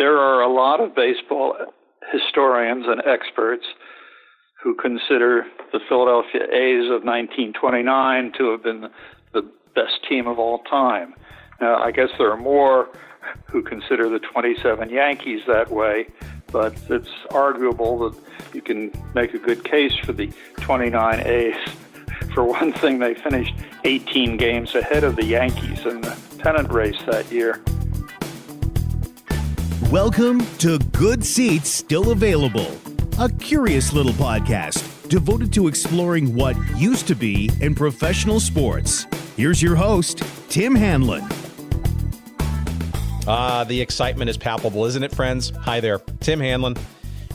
There are a lot of baseball historians and experts who consider the Philadelphia A's of 1929 to have been the best team of all time. Now, I guess there are more who consider the 27 Yankees that way, but it's arguable that you can make a good case for the 29 A's. For one thing, they finished 18 games ahead of the Yankees in the pennant race that year. Welcome to Good Seats Still Available, a curious little podcast devoted to exploring what used to be in professional sports. Here's your host, Tim Hanlon. The excitement is palpable, isn't it, friends? Hi there, Tim Hanlon,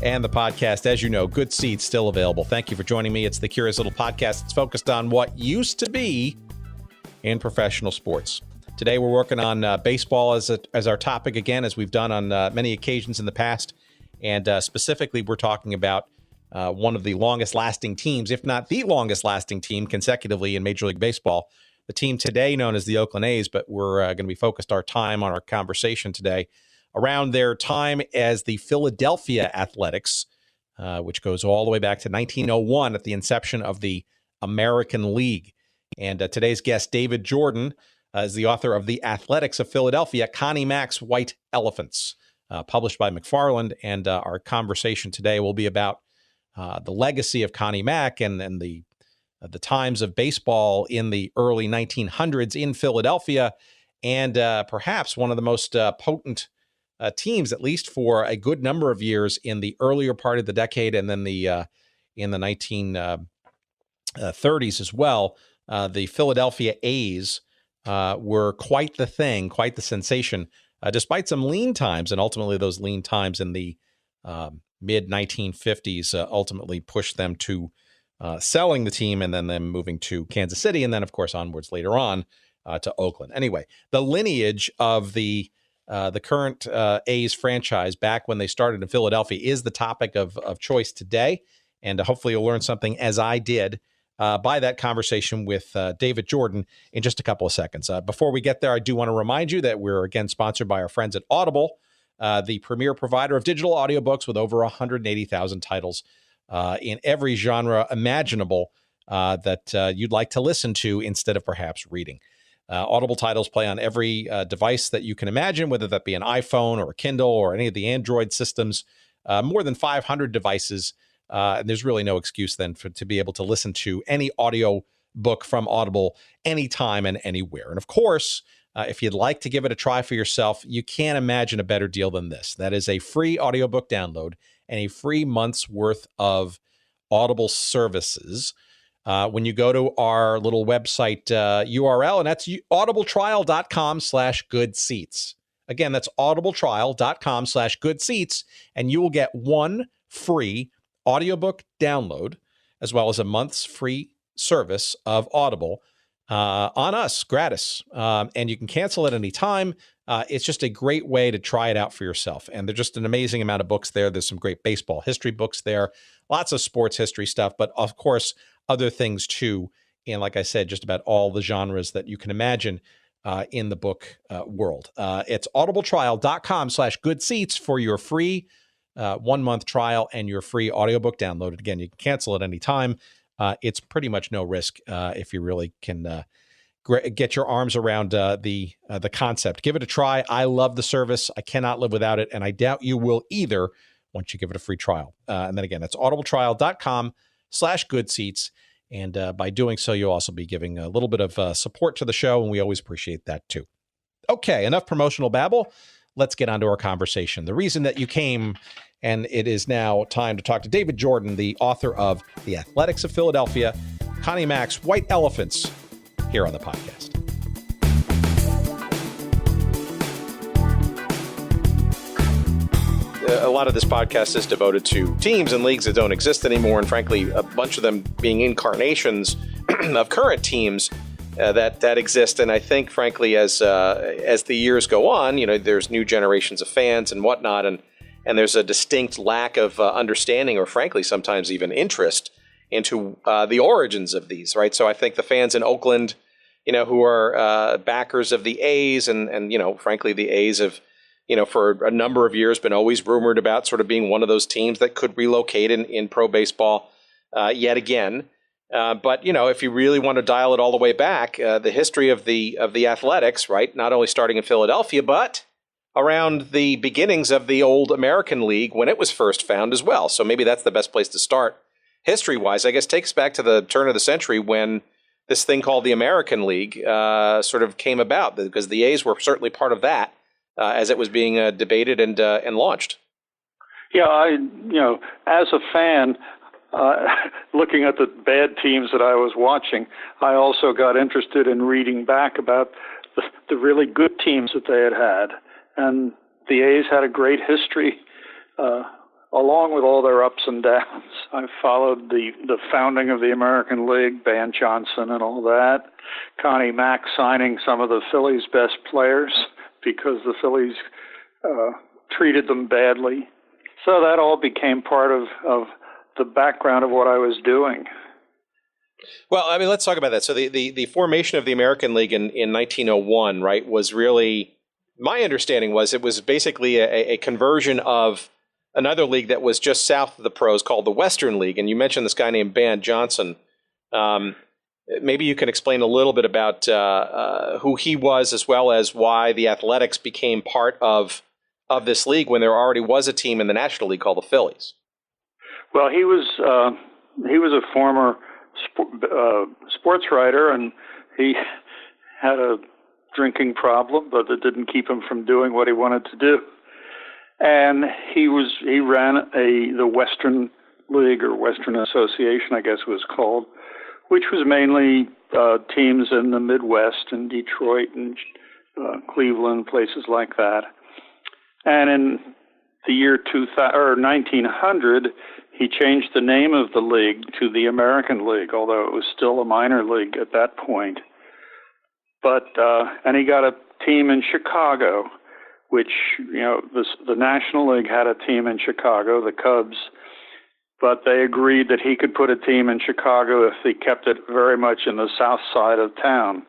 and the podcast, as you know, Good Seats Still Available. Thank you for joining me. It's the curious little podcast that's focused on what used to be in professional sports. Today, we're working on baseball as our topic again, as we've done on many occasions in the past. And specifically, we're talking about one of the longest-lasting teams, if not the longest-lasting team consecutively in Major League Baseball. The team today known as the Oakland A's, but we're going to be focused our time on our conversation today around their time as the Philadelphia Athletics, which goes all the way back to 1901 at the inception of the American League. And today's guest, David Jordan, is the author of The Athletics of Philadelphia, Connie Mack's White Elephants, published by McFarland. And our conversation today will be about the legacy of Connie Mack and the times of baseball in the early 1900s in Philadelphia, and perhaps one of the most potent teams, at least for a good number of years in the earlier part of the decade, and then in the 1930s as well. The Philadelphia A's were quite the thing, quite the sensation, despite some lean times. And ultimately, those lean times in the mid-1950s ultimately pushed them to selling the team and then them moving to Kansas City. And then, of course, onwards later on to Oakland. Anyway, the lineage of the current A's franchise back when they started in Philadelphia is the topic of choice today. And hopefully you'll learn something, as I did, by that conversation with David Jordan in just a couple of seconds. Before we get there, I do want to remind you that we're again sponsored by our friends at Audible, the premier provider of digital audiobooks with over 180,000 titles in every genre imaginable that you'd like to listen to instead of perhaps reading. Audible titles play on every device that you can imagine, whether that be an iPhone or a Kindle or any of the Android systems, more than 500 devices. And there's really no excuse then to be able to listen to any audio book from Audible anytime and anywhere. And of course, if you'd like to give it a try for yourself, you can't imagine a better deal than this. That is a free audiobook download and a free month's worth of Audible services when you go to our little website URL, and that's audibletrial.com/goodseats. Again, that's audibletrial.com/goodseats, and you will get one free audiobook download, as well as a month's free service of Audible on us, gratis. And you can cancel at any time. It's just a great way to try it out for yourself. And there's just an amazing amount of books there. There's some great baseball history books there, lots of sports history stuff, but of course, other things too. And like I said, just about all the genres that you can imagine in the book world. It's audibletrial.com/goodseats for your free 1-month trial and your free audiobook download. Again, you can cancel at any time. It's pretty much no risk if you really can get your arms around the concept. Give it a try. I love the service. I cannot live without it, and I doubt you will either once you give it a free trial. And then again, that's audibletrial.com/goodseats. And by doing so, you'll also be giving a little bit of support to the show, and we always appreciate that too. Okay, enough promotional babble. Let's get on to our conversation. The reason that you came, and it is now time to talk to David Jordan, the author of The Athletics of Philadelphia, Connie Mack's White Elephants, here on the podcast. A lot of this podcast is devoted to teams and leagues that don't exist anymore, and frankly, a bunch of them being incarnations of current teams that exist. And I think, frankly, as the years go on, there's new generations of fans and whatnot, and there's a distinct lack of understanding, or frankly, sometimes even interest into the origins of these, right? So I think the fans in Oakland, who are backers of the A's, and frankly, the A's have for a number of years been always rumored about sort of being one of those teams that could relocate in pro baseball yet again. But if you really want to dial it all the way back, the history of the Athletics, right, not only starting in Philadelphia, but around the beginnings of the old American League when it was first found as well. So maybe that's the best place to start history-wise. I guess takes back to the turn of the century when this thing called the American League sort of came about, because the A's were certainly part of that as it was being debated and launched. Yeah, as a fan, looking at the bad teams that I was watching, I also got interested in reading back about the really good teams that they had. And the A's had a great history, along with all their ups and downs. I followed the founding of the American League, Van Johnson and all that, Connie Mack signing some of the Phillies' best players because the Phillies treated them badly. So that all became part of the background of what I was doing. Well, I mean, let's talk about that. So the formation of the American League in 1901, right, was really, my understanding was it was basically a conversion of another league that was just south of the pros called the Western League. And you mentioned this guy named Van Johnson. Maybe you can explain a little bit about who he was, as well as why the Athletics became part of this league when there already was a team in the National League called the Phillies. Well, he was a former sports writer, and he had a drinking problem, but it didn't keep him from doing what he wanted to do. And he ran the Western League, or Western Association, I guess it was called, which was mainly teams in the Midwest and Detroit and Cleveland, places like that. And in the year 1900, he changed the name of the league to the American League, although it was still a minor league at that point. But and he got a team in Chicago, which, the National League had a team in Chicago, the Cubs, but they agreed that he could put a team in Chicago if he kept it very much in the south side of town,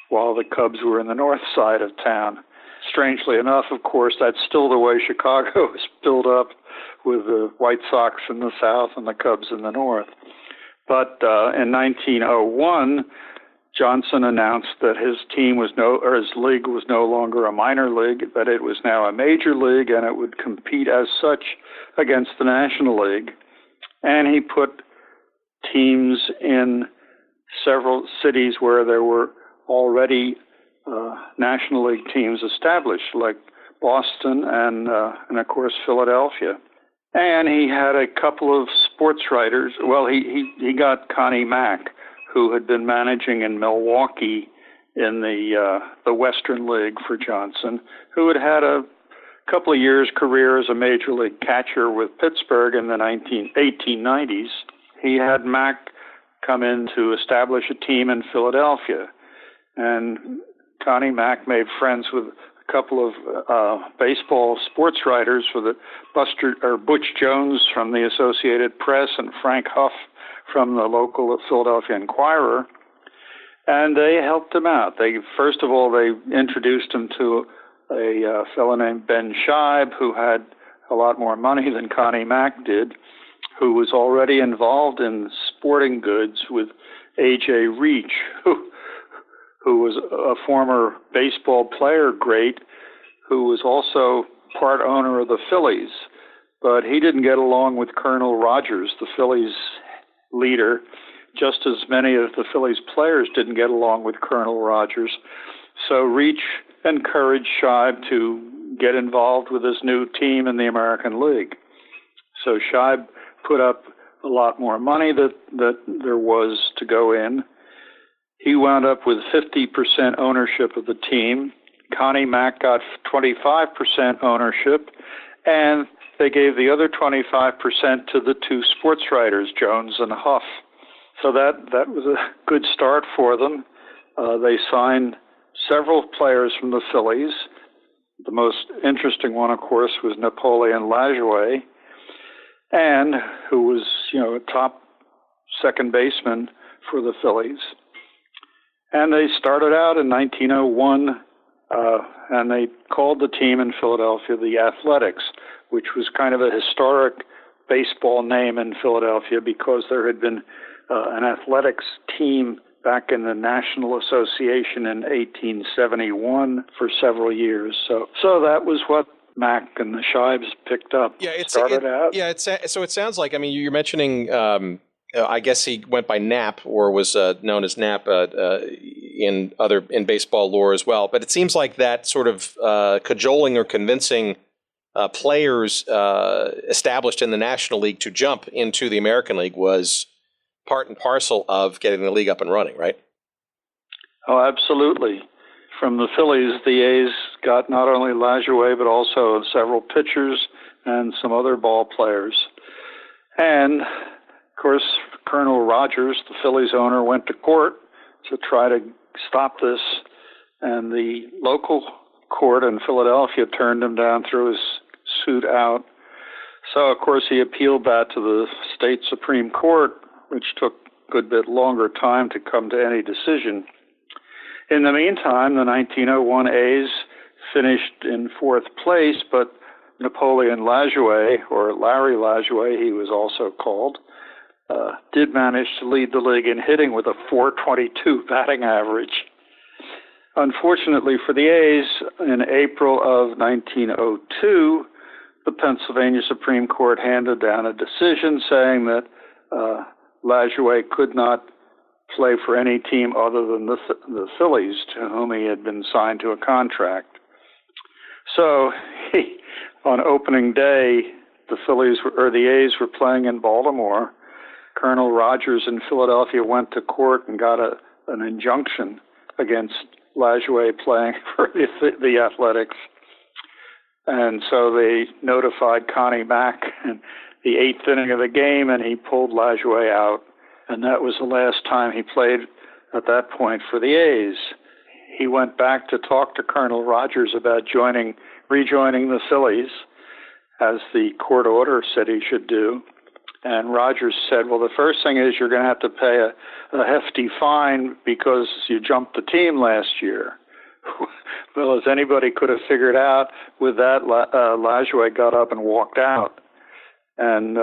while the Cubs were in the north side of town. Strangely enough, of course, that's still the way Chicago is built up, with the White Sox in the south and the Cubs in the north. But in 1901, Johnson announced that his league was no longer a minor league, that it was now a major league, and it would compete as such against the National League. And he put teams in several cities where there were already National League teams established, like Boston and of course Philadelphia. And he had a couple of sports writers. Well, he got Connie Mack, who had been managing in Milwaukee in the Western League for Johnson, who had had a couple of years' career as a major league catcher with Pittsburgh in the 1890s. He had Mack come in to establish a team in Philadelphia, and Connie Mack made friends with a couple of baseball sports writers for the Butch Jones from the Associated Press and Frank Huff from the local Philadelphia Inquirer, and they helped him out. First of all, they introduced him to a fellow named Ben Scheib, who had a lot more money than Connie Mack did, who was already involved in sporting goods with A.J. Reach, who was a former baseball player great, who was also part owner of the Phillies. But he didn't get along with Colonel Rogers, the Phillies leader, just as many of the Phillies players didn't get along with Colonel Rogers. So Reach encouraged Scheib to get involved with this new team in the American League. So Scheib put up a lot more money that there was to go in. He wound up with 50% ownership of the team. Connie Mack got 25% ownership, and they gave the other 25% to the two sports writers, Jones and Huff. So that was a good start for them. They signed several players from the Phillies. The most interesting one, of course, was Napoleon Lajoie, and who was, a top second baseman for the Phillies. And they started out in 1901 and they called the team in Philadelphia the Athletics, which was kind of a historic baseball name in Philadelphia because there had been an athletics team back in the National Association in 1871 for several years. So that was what Mack and the Shibes picked up. Yeah, so it sounds like, I mean, you're mentioning, I guess he went by Knapp or was known as Knapp in baseball lore as well. But it seems like that sort of cajoling or convincing players established in the National League to jump into the American League was part and parcel of getting the league up and running, right? Oh, absolutely. From the Phillies, the A's got not only Lajoie, but also several pitchers and some other ball players. And, of course, Colonel Rogers, the Phillies owner, went to court to try to stop this. And the local court in Philadelphia turned him down, threw his suit out. So, of course, he appealed that to the state Supreme Court, which took a good bit longer time to come to any decision. In the meantime, the 1901 A's finished in fourth place, but Napoleon Lajoie, or Larry Lajoie, he was also called, did manage to lead the league in hitting with a .422 batting average. Unfortunately for the A's, in April of 1902, the Pennsylvania Supreme Court handed down a decision saying that Lajoie could not play for any team other than the Phillies, to whom he had been signed to a contract. So, on opening day, the A's were playing in Baltimore. Colonel Rogers in Philadelphia went to court and got an injunction against Lajoie playing for the Athletics. And so they notified Connie Mack in the eighth inning of the game, and he pulled Lajoie out. And that was the last time he played at that point for the A's. He went back to talk to Colonel Rogers about rejoining the Phillies, as the court order said he should do. And Rogers said, well, the first thing is you're going to have to pay a hefty fine because you jumped the team last year. Well, as anybody could have figured out, with that, Lajoie got up and walked out. And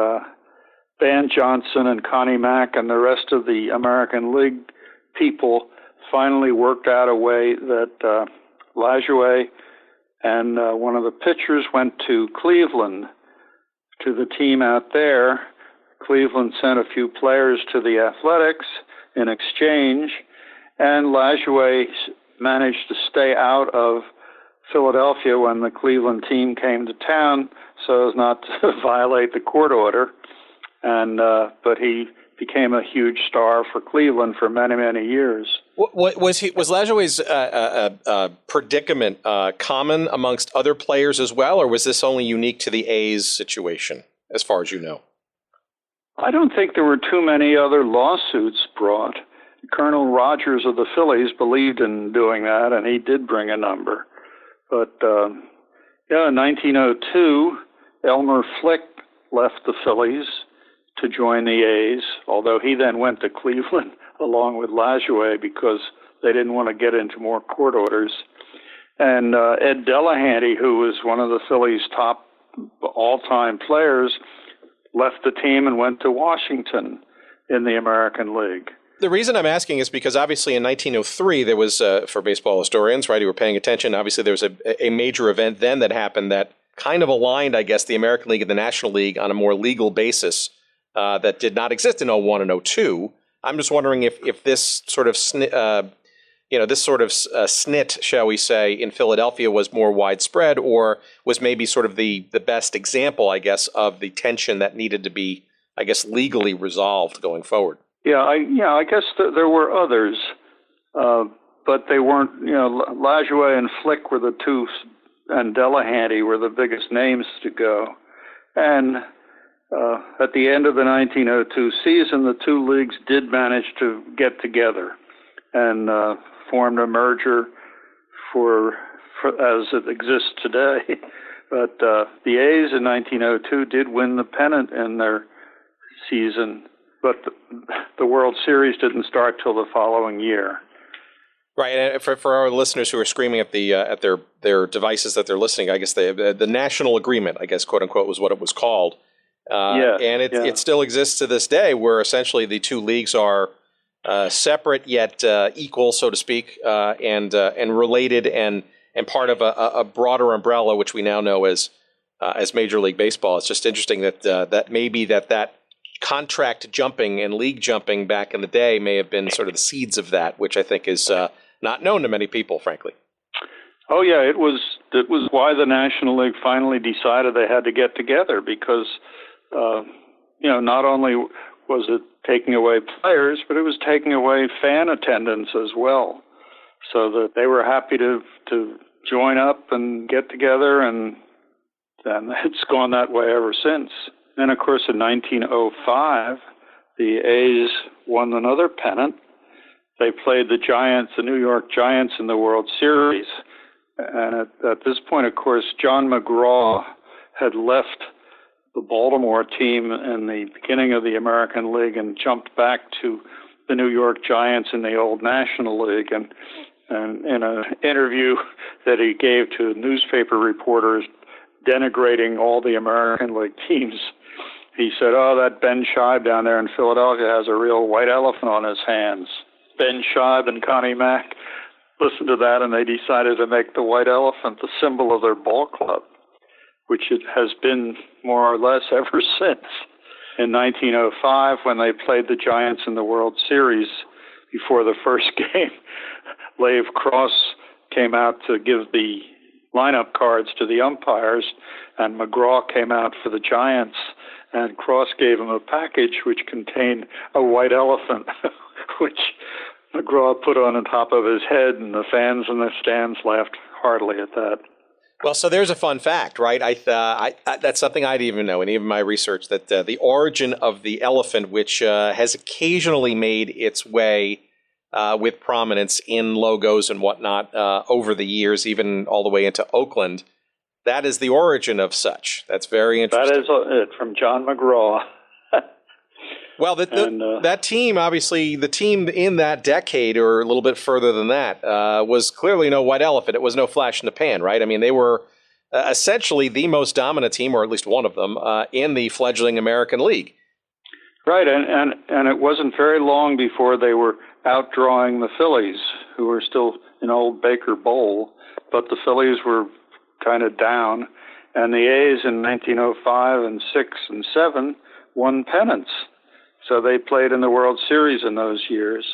Van Johnson and Connie Mack and the rest of the American League people finally worked out a way that Lajoie and one of the pitchers went to Cleveland, to the team out there. Cleveland sent a few players to the Athletics in exchange, and Lajoie managed to stay out of Philadelphia when the Cleveland team came to town so as not to violate the court order. And but he became a huge star for Cleveland for many, many years. Was Lajoie's predicament common amongst other players as well, or was this only unique to the A's situation, as far as you know? I don't think there were too many other lawsuits brought. Colonel Rogers of the Phillies believed in doing that, and he did bring a number. But in 1902, Elmer Flick left the Phillies to join the A's, although he then went to Cleveland along with Lajoie because they didn't want to get into more court orders. And Ed Delahanty, who was one of the Phillies' top all-time players, left the team and went to Washington in the American League. The reason I'm asking is because obviously in 1903 there was, for baseball historians, right, who were paying attention, obviously there was a major event then that happened that kind of aligned, I guess, the American League and the National League on a more legal basis that did not exist in 01 and 02. I'm just wondering if this sort of snit, shall we say, in Philadelphia was more widespread, or was maybe sort of the best example, I guess, of the tension that needed to be, I guess, legally resolved going forward. Yeah, I guess there were others, but they weren't. Lajoie and Flick were the two, and Delahanty were the biggest names to go. And at the end of the 1902 season, the two leagues did manage to get together and formed a merger for as it exists today. But the A's in 1902 did win the pennant in their season, but the World Series didn't start till the following year. Right, and for our listeners who are screaming at their devices that they're listening, I guess the national agreement, I guess, quote unquote, was what it was called. And it still exists to this day, where essentially the two leagues are separate yet equal, so to speak, and related and part of a broader umbrella, which we now know as Major League Baseball. It's just interesting that maybe that contract jumping and league jumping back in the day may have been sort of the seeds of that, which I think is not known to many people, frankly. Oh yeah, it was why the National League finally decided they had to get together, because not only was it taking away players, but it was taking away fan attendance as well. So that they were happy to join up and get together, and it's gone that way ever since. And of course, in 1905, the A's won another pennant. They played the New York Giants in the World Series. And at this point, of course, John McGraw had left the Baltimore team in the beginning of the American League and jumped back to the New York Giants in the old National League. And in an interview that he gave to newspaper reporters denigrating all the American League teams, he said, "Oh, that Ben Scheib down there in Philadelphia has a real white elephant on his hands." Ben Scheib and Connie Mack listened to that, and they decided to make the white elephant the symbol of their ball club, which it has been more or less ever since. In 1905, when they played the Giants in the World Series, before the first game, Lave Cross came out to give the lineup cards to the umpires, and McGraw came out for the Giants, and Cross gave him a package which contained a white elephant, which McGraw put on top of his head, and the fans in the stands laughed heartily at that. Well, so there's a fun fact, right? I that's something I didn't even know in even my research, that the origin of the elephant, which has occasionally made its way with prominence in logos and whatnot over the years, even all the way into Oakland, that is the origin of such. That's very interesting. That is it, from John McGraw. Well, that team, obviously, the team in that decade, or a little bit further than that, was clearly no white elephant. It was no flash in the pan, right? I mean, they were essentially the most dominant team, or at least one of them, in the fledgling American League. Right, and it wasn't very long before they were outdrawing the Phillies, who were still in old Baker Bowl, but the Phillies were kind of down, and the A's in 1905 and 6 and 7 won pennants. So they played in the World Series in those years.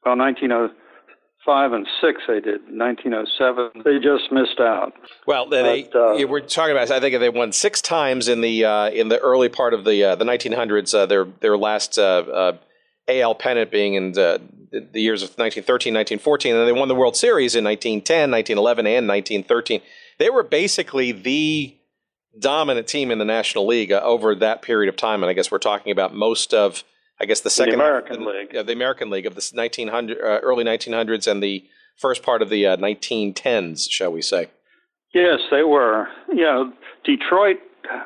Well, 1905 and 6 they did. 1907 they just missed out. Well, we're talking about, I think they won 6 times in the early part of the 1900s. Their last AL pennant being in the years of 1913, 1914, and then they won the World Series in 1910, 1911, and 1913. They were basically the dominant team in the National League over that period of time, and I guess we're talking about most of, I guess, the second American League, the American League of the early 1900s and the first part of the 1910s, shall we say? Yes, they were. Yeah, Detroit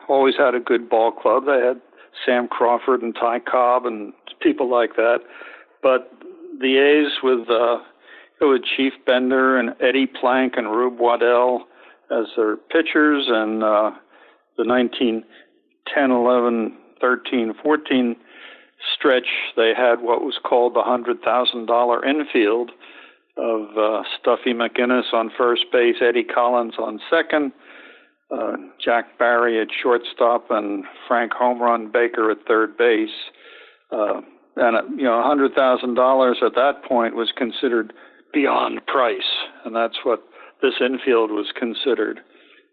always had a good ball club. They had Sam Crawford and Ty Cobb and people like that, but the A's with Chief Bender and Eddie Plank and Rube Waddell as their pitchers, and the 1910, 11, 13, 14 stretch, they had what was called the $100,000 infield of Stuffy McInnes on first base, Eddie Collins on second, Jack Barry at shortstop, and Frank Home Run Baker at third base. And $100,000 at that point was considered beyond price, and that's what this infield was considered.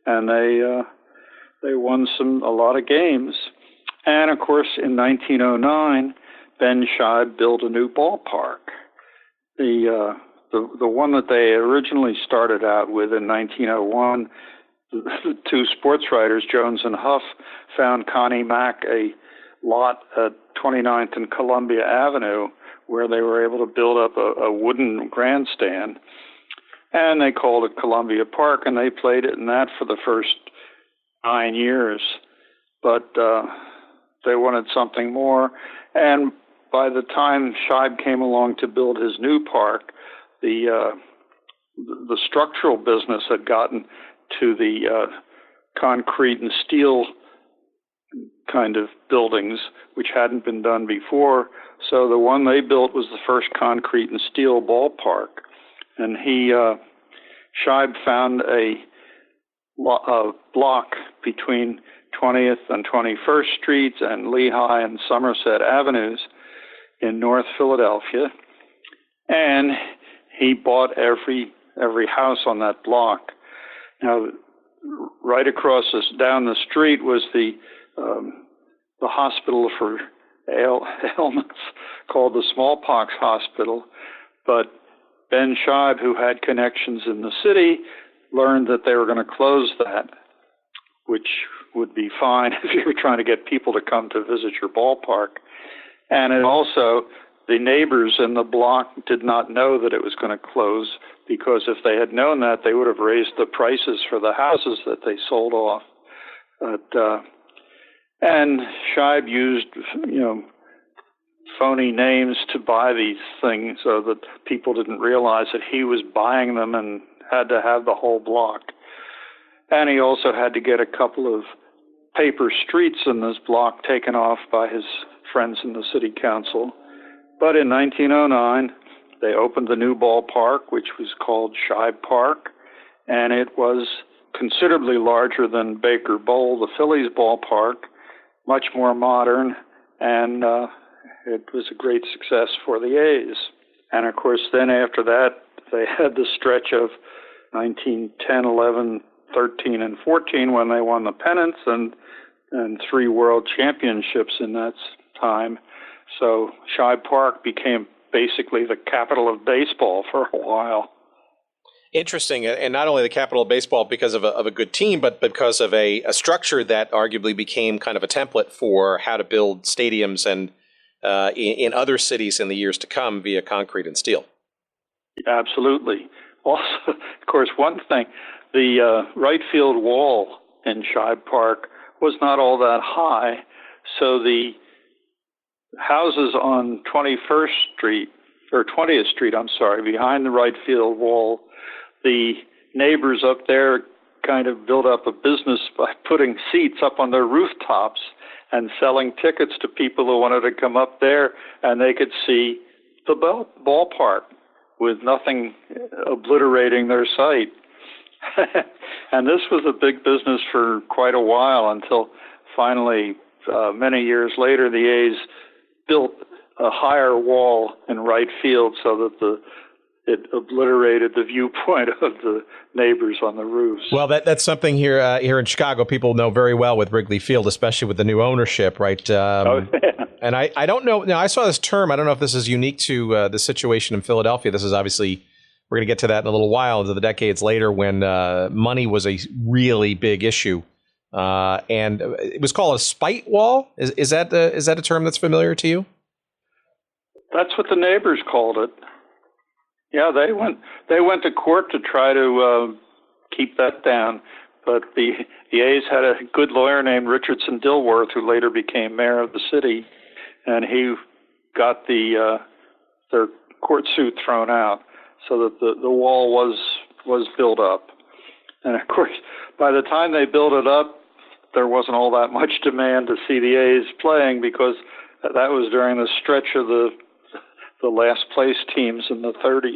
And they won a lot of games. And of course, in 1909, Ben Scheib built a new ballpark. The one that they originally started out with in 1901, the two sports writers, Jones and Huff, found Connie Mack a lot at 29th and Columbia Avenue, where they were able to build up a wooden grandstand. And they called it Columbia Park, and they played it in that for the first 9 years. But they wanted something more. And by the time Scheib came along to build his new park, the structural business had gotten to the concrete and steel kind of buildings, which hadn't been done before. So the one they built was the first concrete and steel ballpark. And Scheib found a block between 20th and 21st Streets and Lehigh and Somerset Avenues in North Philadelphia. And he bought every house on that block. Now, right across down the street was the hospital for ailments called the Smallpox Hospital. But Ben Scheib, who had connections in the city, learned that they were going to close that, which would be fine if you were trying to get people to come to visit your ballpark. And it also, the neighbors in the block did not know that it was going to close, because if they had known that, they would have raised the prices for the houses that they sold off. And Scheib used, phony names to buy these things so that people didn't realize that he was buying them and had to have the whole block. And he also had to get a couple of paper streets in this block taken off by his friends in the city council. But in 1909, they opened the new ballpark, which was called Scheib Park, and it was considerably larger than Baker Bowl, the Phillies ballpark, much more modern, and it was a great success for the A's. And of course, then after that, they had the stretch of 1910, 11, 13, and 14 when they won the pennants and 3 world championships in that time. So Scheib Park became basically the capital of baseball for a while. Interesting, and not only the capital of baseball because of a good team, but because of a structure that arguably became kind of a template for how to build stadiums and in other cities in the years to come via concrete and steel. Absolutely. Also, of course, one thing, the right field wall in Scheib Park was not all that high, so the houses on 21st Street, or 20th Street, behind the right field wall, the neighbors up there kind of built up a business by putting seats up on their rooftops and selling tickets to people who wanted to come up there, and they could see the ballpark with nothing obliterating their sight. And this was a big business for quite a while until finally, many years later, the A's built a higher wall in right field so that it obliterated the viewpoint of the neighbors on the roofs. Well, that's something here in Chicago people know very well with Wrigley Field, especially with the new ownership, right? And I don't know. Now, I saw this term. I don't know if this is unique to the situation in Philadelphia. This is obviously, we're going to get to that in a little while, into the decades later when money was a really big issue. And it was called a spite wall. Is that a term that's familiar to you? That's what the neighbors called it. Yeah, they went to court to try to keep that down, but the A's had a good lawyer named Richardson Dilworth who later became mayor of the city, and he got their court suit thrown out so that the wall was built up. And of course, by the time they built it up, there wasn't all that much demand to see the A's playing, because that was during the stretch of the last place teams in the 30s.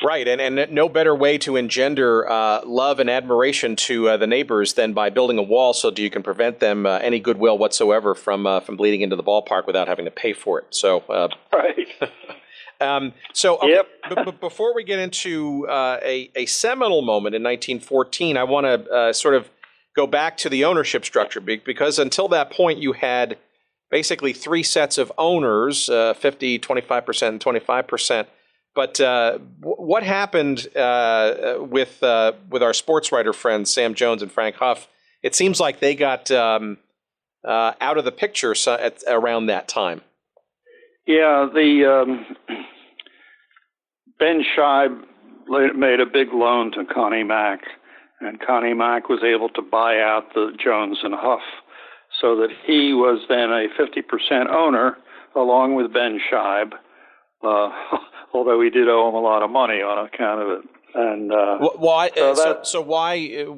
Right, and no better way to engender love and admiration to the neighbors than by building a wall so you can prevent them any goodwill whatsoever from bleeding into the ballpark without having to pay for it. So, right. Okay, yep. But before we get into a seminal moment in 1914, I want to sort of go back to the ownership structure, because until that point you had basically 3 sets of owners, 50, 25%, and 25%. But what happened with our sports writer friends, Sam Jones and Frank Huff? It seems like they got out of the picture around that time. Yeah, Ben Scheib made a big loan to Connie Mack, and Connie Mack was able to buy out the Jones and Huff, so that he was then a 50% owner, along with Ben Scheib, although he did owe him a lot of money on account of it. And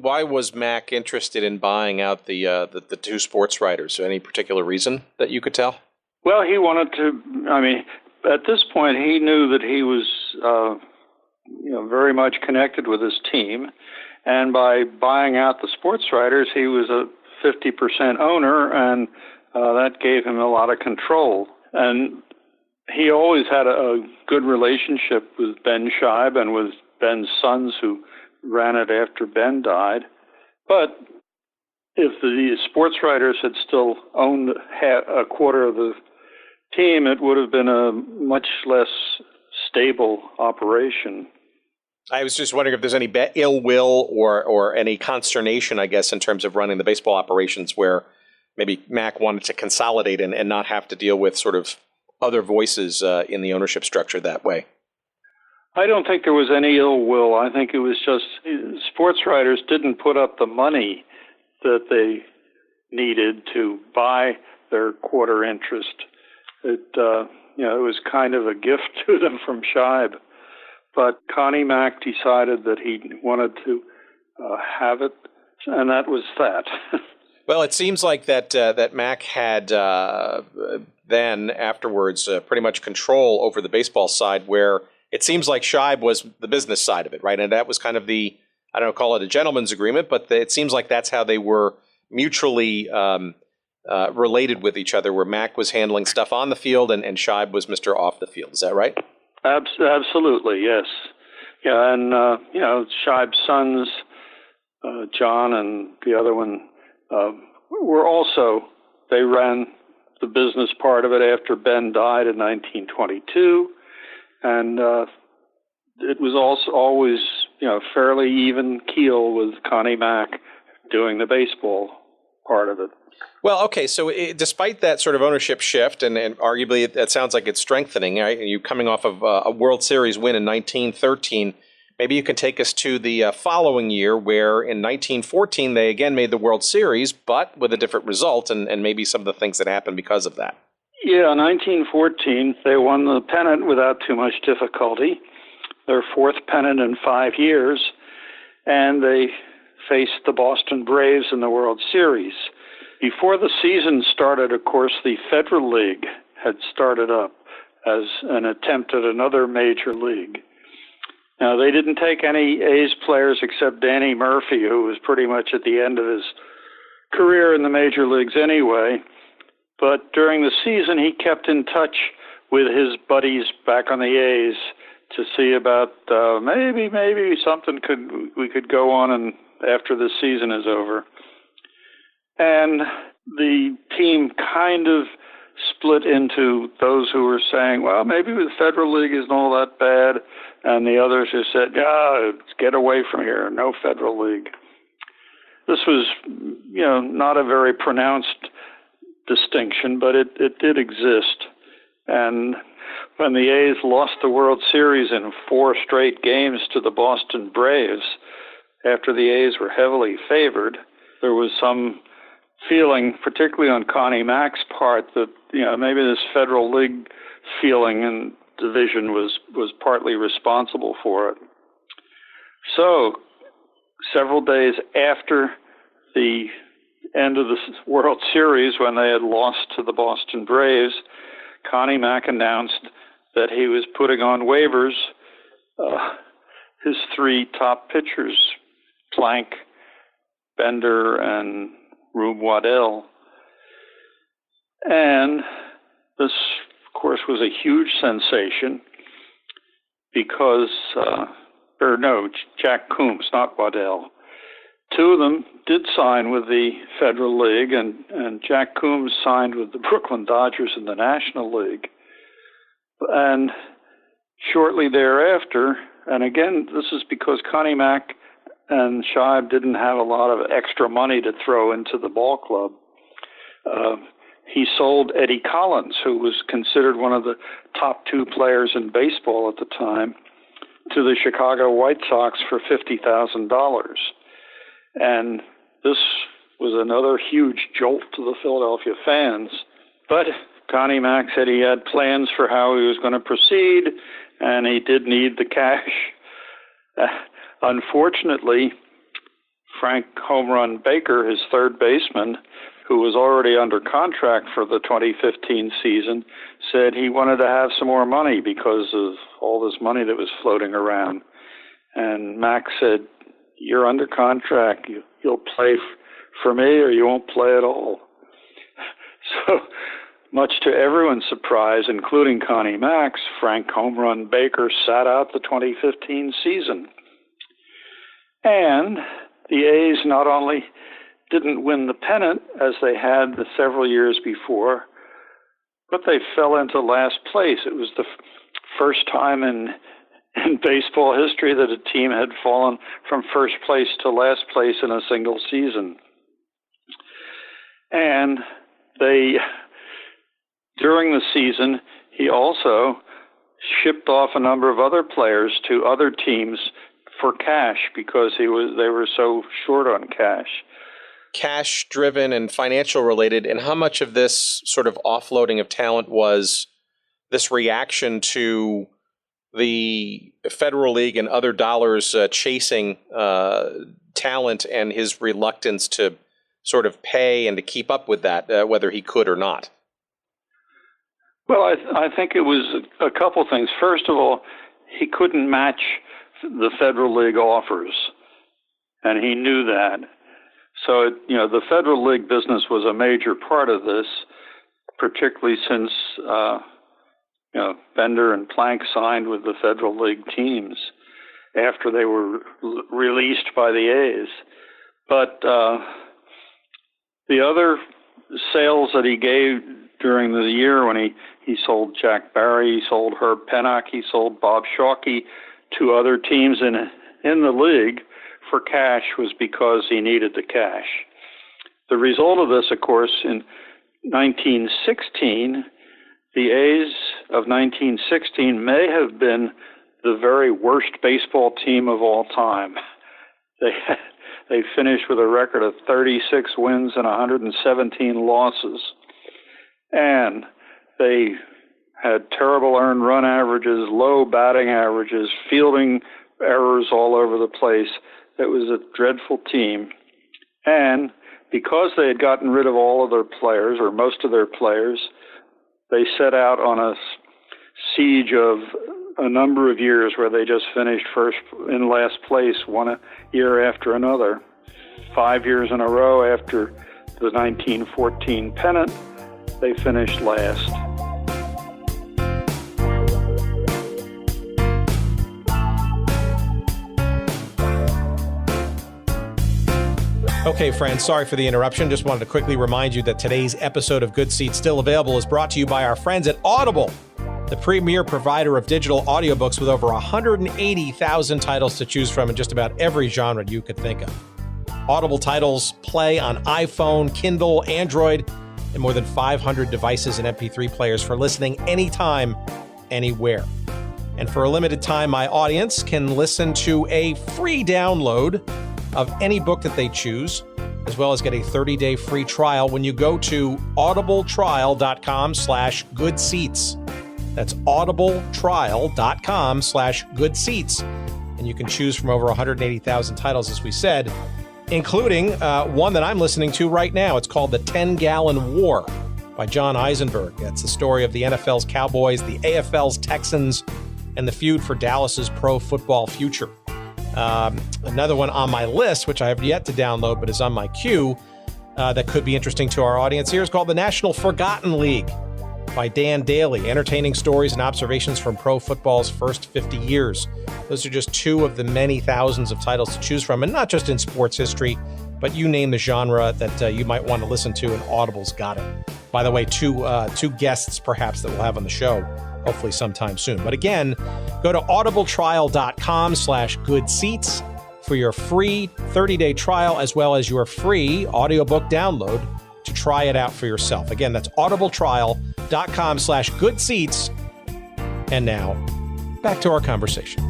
why was Mack interested in buying out the two sports writers? Any particular reason that you could tell? Well, he wanted to. I mean, at this point, he knew that he was, very much connected with his team, and by buying out the sports writers, he was a 50% owner, and that gave him a lot of control. And he always had a good relationship with Ben Scheib and with Ben's sons, who ran it after Ben died. But if the sports writers had still owned a quarter of the team, it would have been a much less stable operation. I was just wondering if there's any ill will or any consternation, I guess, in terms of running the baseball operations, where maybe Mack wanted to consolidate and not have to deal with sort of other voices in the ownership structure that way. I don't think there was any ill will. I think it was just sports writers didn't put up the money that they needed to buy their quarter interest. It was kind of a gift to them from Scheib. But Connie Mack decided that he wanted to have it, and that was that. Well, it seems like that Mack had then afterwards pretty much control over the baseball side, where it seems like Scheib was the business side of it, right? And that was kind of I don't call it a gentleman's agreement, but it seems like that's how they were mutually related with each other, where Mack was handling stuff on the field and Scheib was Mr. Off the field. Is that right? Absolutely, yes. Yeah, and, Scheib's sons, John and the other one, they ran the business part of it after Ben died in 1922. And it was also always, fairly even keel with Connie Mack doing the baseball part of it. Well, okay, so despite that sort of ownership shift, and arguably that sounds like it's strengthening, right? You coming off of a World Series win in 1913, maybe you can take us to the following year, where in 1914 they again made the World Series, but with a different result, and maybe some of the things that happened because of that. Yeah, 1914, they won the pennant without too much difficulty, their fourth pennant in 5 years, and they faced the Boston Braves in the World Series. Before the season started, of course, the Federal League had started up as an attempt at another major league. Now, they didn't take any A's players except Danny Murphy, who was pretty much at the end of his career in the major leagues anyway. But during the season, he kept in touch with his buddies back on the A's to see about maybe something we could go on and after the season is over. And the team kind of split into those who were saying, well, maybe the Federal League isn't all that bad, and the others who said, get away from here, no Federal League. This was, not a very pronounced distinction, but it did exist. And when the A's lost the World Series in 4 straight games to the Boston Braves, after the A's were heavily favored, there was some feeling, particularly on Connie Mack's part, that maybe this Federal League feeling and division was partly responsible for it. So, several days after the end of the World Series, when they had lost to the Boston Braves, Connie Mack announced that he was putting on waivers his 3 top pitchers, Plank, Bender, and Rube Waddell. And this, of course, was a huge sensation because, Jack Coombs, not Waddell. 2 of them did sign with the Federal League, and Jack Coombs signed with the Brooklyn Dodgers in the National League. And shortly thereafter, and again, this is because Connie Mack and Scheib didn't have a lot of extra money to throw into the ball club. He sold Eddie Collins, who was considered one of the top 2 players in baseball at the time, to the Chicago White Sox for $50,000. And this was another huge jolt to the Philadelphia fans. But Connie Mack said he had plans for how he was going to proceed, and he did need the cash. Unfortunately, Frank Home Run Baker, his third baseman, who was already under contract for the 2015 season, said he wanted to have some more money because of all this money that was floating around. And Mack said, "You're under contract. You'll play for me or you won't play at all." So, much to everyone's surprise, including Connie Mack's, Frank Home Run Baker sat out the 2015 season. And the A's not only didn't win the pennant as they had the several years before, but they fell into last place. It was the first time in baseball history that a team had fallen from first place to last place in a single season. And during the season, he also shipped off a number of other players to other teams for cash because they were so short on cash. Cash-driven and financial related, and how much of this sort of offloading of talent was this reaction to the Federal League and other dollars chasing talent and his reluctance to sort of pay and to keep up with that, whether he could or not? Well, I think it was a couple things. First of all, he couldn't match the Federal League offers, and he knew that. So, the Federal League business was a major part of this, particularly since, Bender and Plank signed with the Federal League teams after they were released by the A's. But the other sales that he gave during the year when he sold Jack Barry, he sold Herb Pennock, he sold Bob Shalke to other teams in the league for cash was because he needed the cash. The result of this, of course, in 1916, the A's of 1916 may have been the very worst baseball team of all time. They finished with a record of 36 wins and 117 losses. And they had terrible earned run averages, low batting averages, fielding errors all over the place. It was a dreadful team. And because they had gotten rid of all of their players, or most of their players, they set out on a siege of a number of years where they just finished in last place one year after another. 5 years in a row after the 1914 pennant, they finished last. Okay, friends, sorry for the interruption. Just wanted to quickly remind you that today's episode of Good Seats Still Available is brought to you by our friends at Audible, the premier provider of digital audiobooks with over 180,000 titles to choose from in just about every genre you could think of. Audible titles play on iPhone, Kindle, Android, and more than 500 devices and MP3 players for listening anytime, anywhere. And for a limited time, my audience can listen to a free download of any book that they choose, as well as get a 30-day free trial when you go to audibletrial.com/goodseats. That's audibletrial.com/goodseats. And you can choose from over 180,000 titles, as we said, including one that I'm listening to right now. It's called The 10-Gallon War by John Eisenberg. It's the story of the NFL's Cowboys, the AFL's Texans, and the feud for Dallas's pro football future. Another one on my list, which I have yet to download but is on my queue, that could be interesting to our audience here, is called The National Forgotten League by Dan Daly, entertaining stories and observations from pro football's first 50 years. Those are just two of the many thousands of titles to choose from, and not just in sports history, but you name the genre that you might want to listen to, and Audible's got it. By the way, two guests perhaps that we'll have on the show, hopefully sometime soon. But again, go to audibletrial.com/goodseats for your free 30-day trial, as well as your free audiobook download to try it out for yourself. Again, that's audibletrial.com/goodseats. And now, back to our conversation.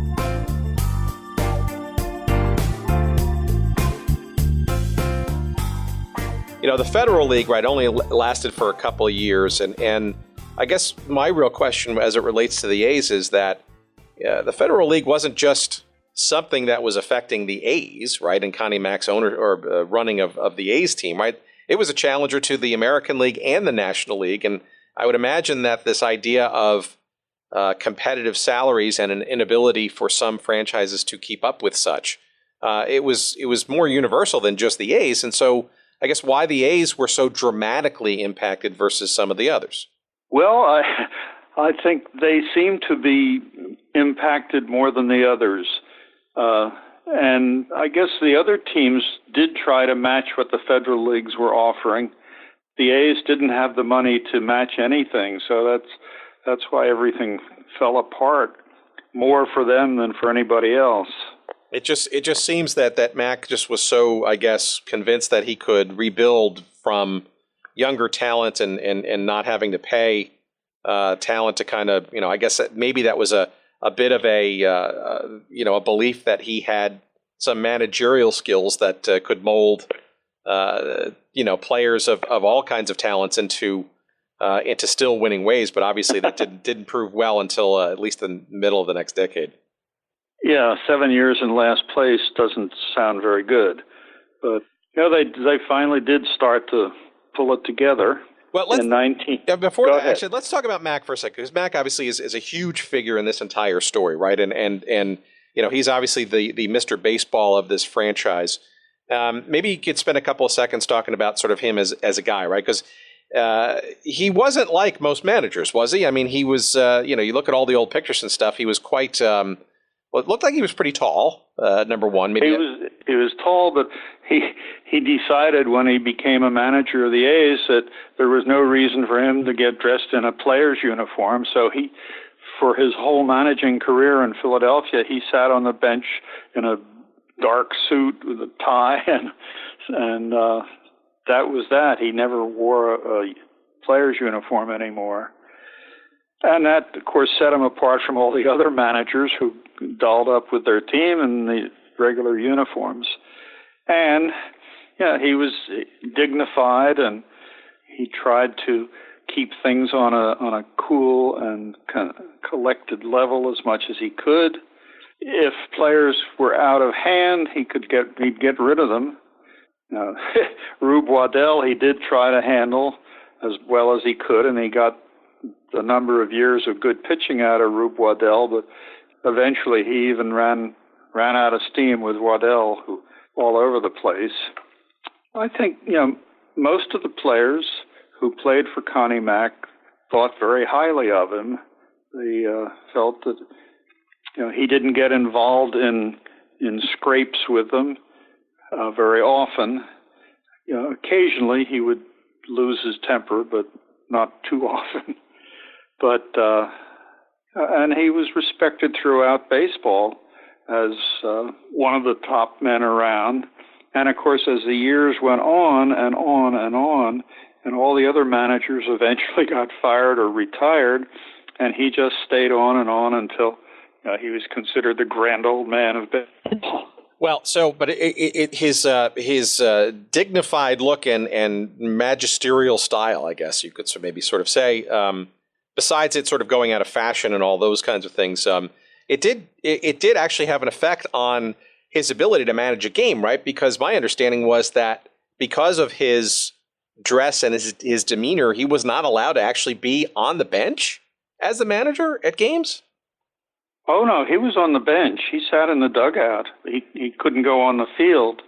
The Federal League, right, only lasted for a couple of years, and I guess my real question as it relates to the A's is that the Federal League wasn't just something that was affecting the A's, right, and Connie Mack's running of the A's team, right? It was a challenger to the American League and the National League, and I would imagine that this idea of competitive salaries and an inability for some franchises to keep up with such, it was more universal than just the A's, and so I guess why the A's were so dramatically impacted versus some of the others. Well, I think they seem to be impacted more than the others. And I guess the other teams did try to match what the Federal Leagues were offering. The A's didn't have the money to match anything, so that's why everything fell apart more for them than for anybody else. It just seems that Mack just was so, I guess, convinced that he could rebuild from younger talent and not having to pay talent to kind of, I guess that maybe that was a bit of a belief that he had some managerial skills that could mold, players of all kinds of talents into still winning ways. But obviously that didn't prove well until at least the middle of the next decade. Yeah, 7 years in last place doesn't sound very good. But, they finally did start to pull it together. Well, before that, actually, let's talk about Mack for a second, because Mack obviously is a huge figure in this entire story, right? And he's obviously the Mr. Baseball of this franchise. Maybe you could spend a couple of seconds talking about sort of him as a guy, right? Because he wasn't like most managers, was he? I mean, he was, you look at all the old pictures and stuff, he was quite, it looked like he was pretty tall, number one. Maybe he was tall, but he decided when he became a manager of the A's that there was no reason for him to get dressed in a player's uniform. So for his whole managing career in Philadelphia, he sat on the bench in a dark suit with a tie, and that was that. He never wore a player's uniform anymore. And that, of course, set him apart from all the other managers who dolled up with their team in the regular uniforms. And, he was dignified, and he tried to keep things on a cool and collected level as much as he could. If players were out of hand, he'd get rid of them. Rube Waddell, he did try to handle as well as he could, and he got a number of years of good pitching out of Rube Waddell, but eventually he even ran out of steam with Waddell, who all over the place. I think, most of the players who played for Connie Mack thought very highly of him. They felt that, he didn't get involved in scrapes with them very often. Occasionally he would lose his temper, but not too often. But and he was respected throughout baseball as one of the top men around. And of course, as the years went on and on and on, and all the other managers eventually got fired or retired, and he just stayed on and on until he was considered the grand old man of baseball. Well, but his dignified look and magisterial style, I guess you could maybe sort of say, besides it sort of going out of fashion and all those kinds of things, it did actually have an effect on his ability to manage a game, right? Because my understanding was that because of his dress and his demeanor, he was not allowed to actually be on the bench as the manager at games. Oh, no, he was on the bench. He sat in the dugout. He couldn't go on the field.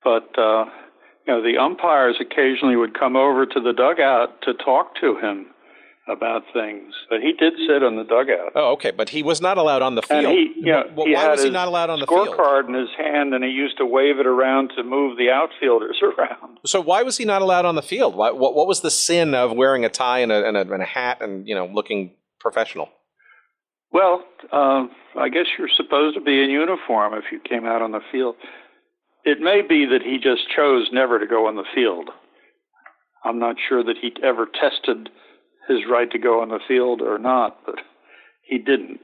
But, the umpires occasionally would come over to the dugout to talk to him about things. But he did sit on the dugout. Oh, okay, but he was not allowed on the field. And why was he not allowed on the field? Scorecard in his hand, and he used to wave it around to move the outfielders around. So why was he not allowed on the field? What was the sin of wearing a tie and a hat and looking professional? Well, I guess you're supposed to be in uniform if you came out on the field. It may be that he just chose never to go on the field. I'm not sure that he ever tested his right to go on the field or not, but he didn't.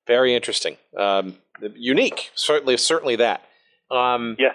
Very interesting. Unique, certainly that. Yeah.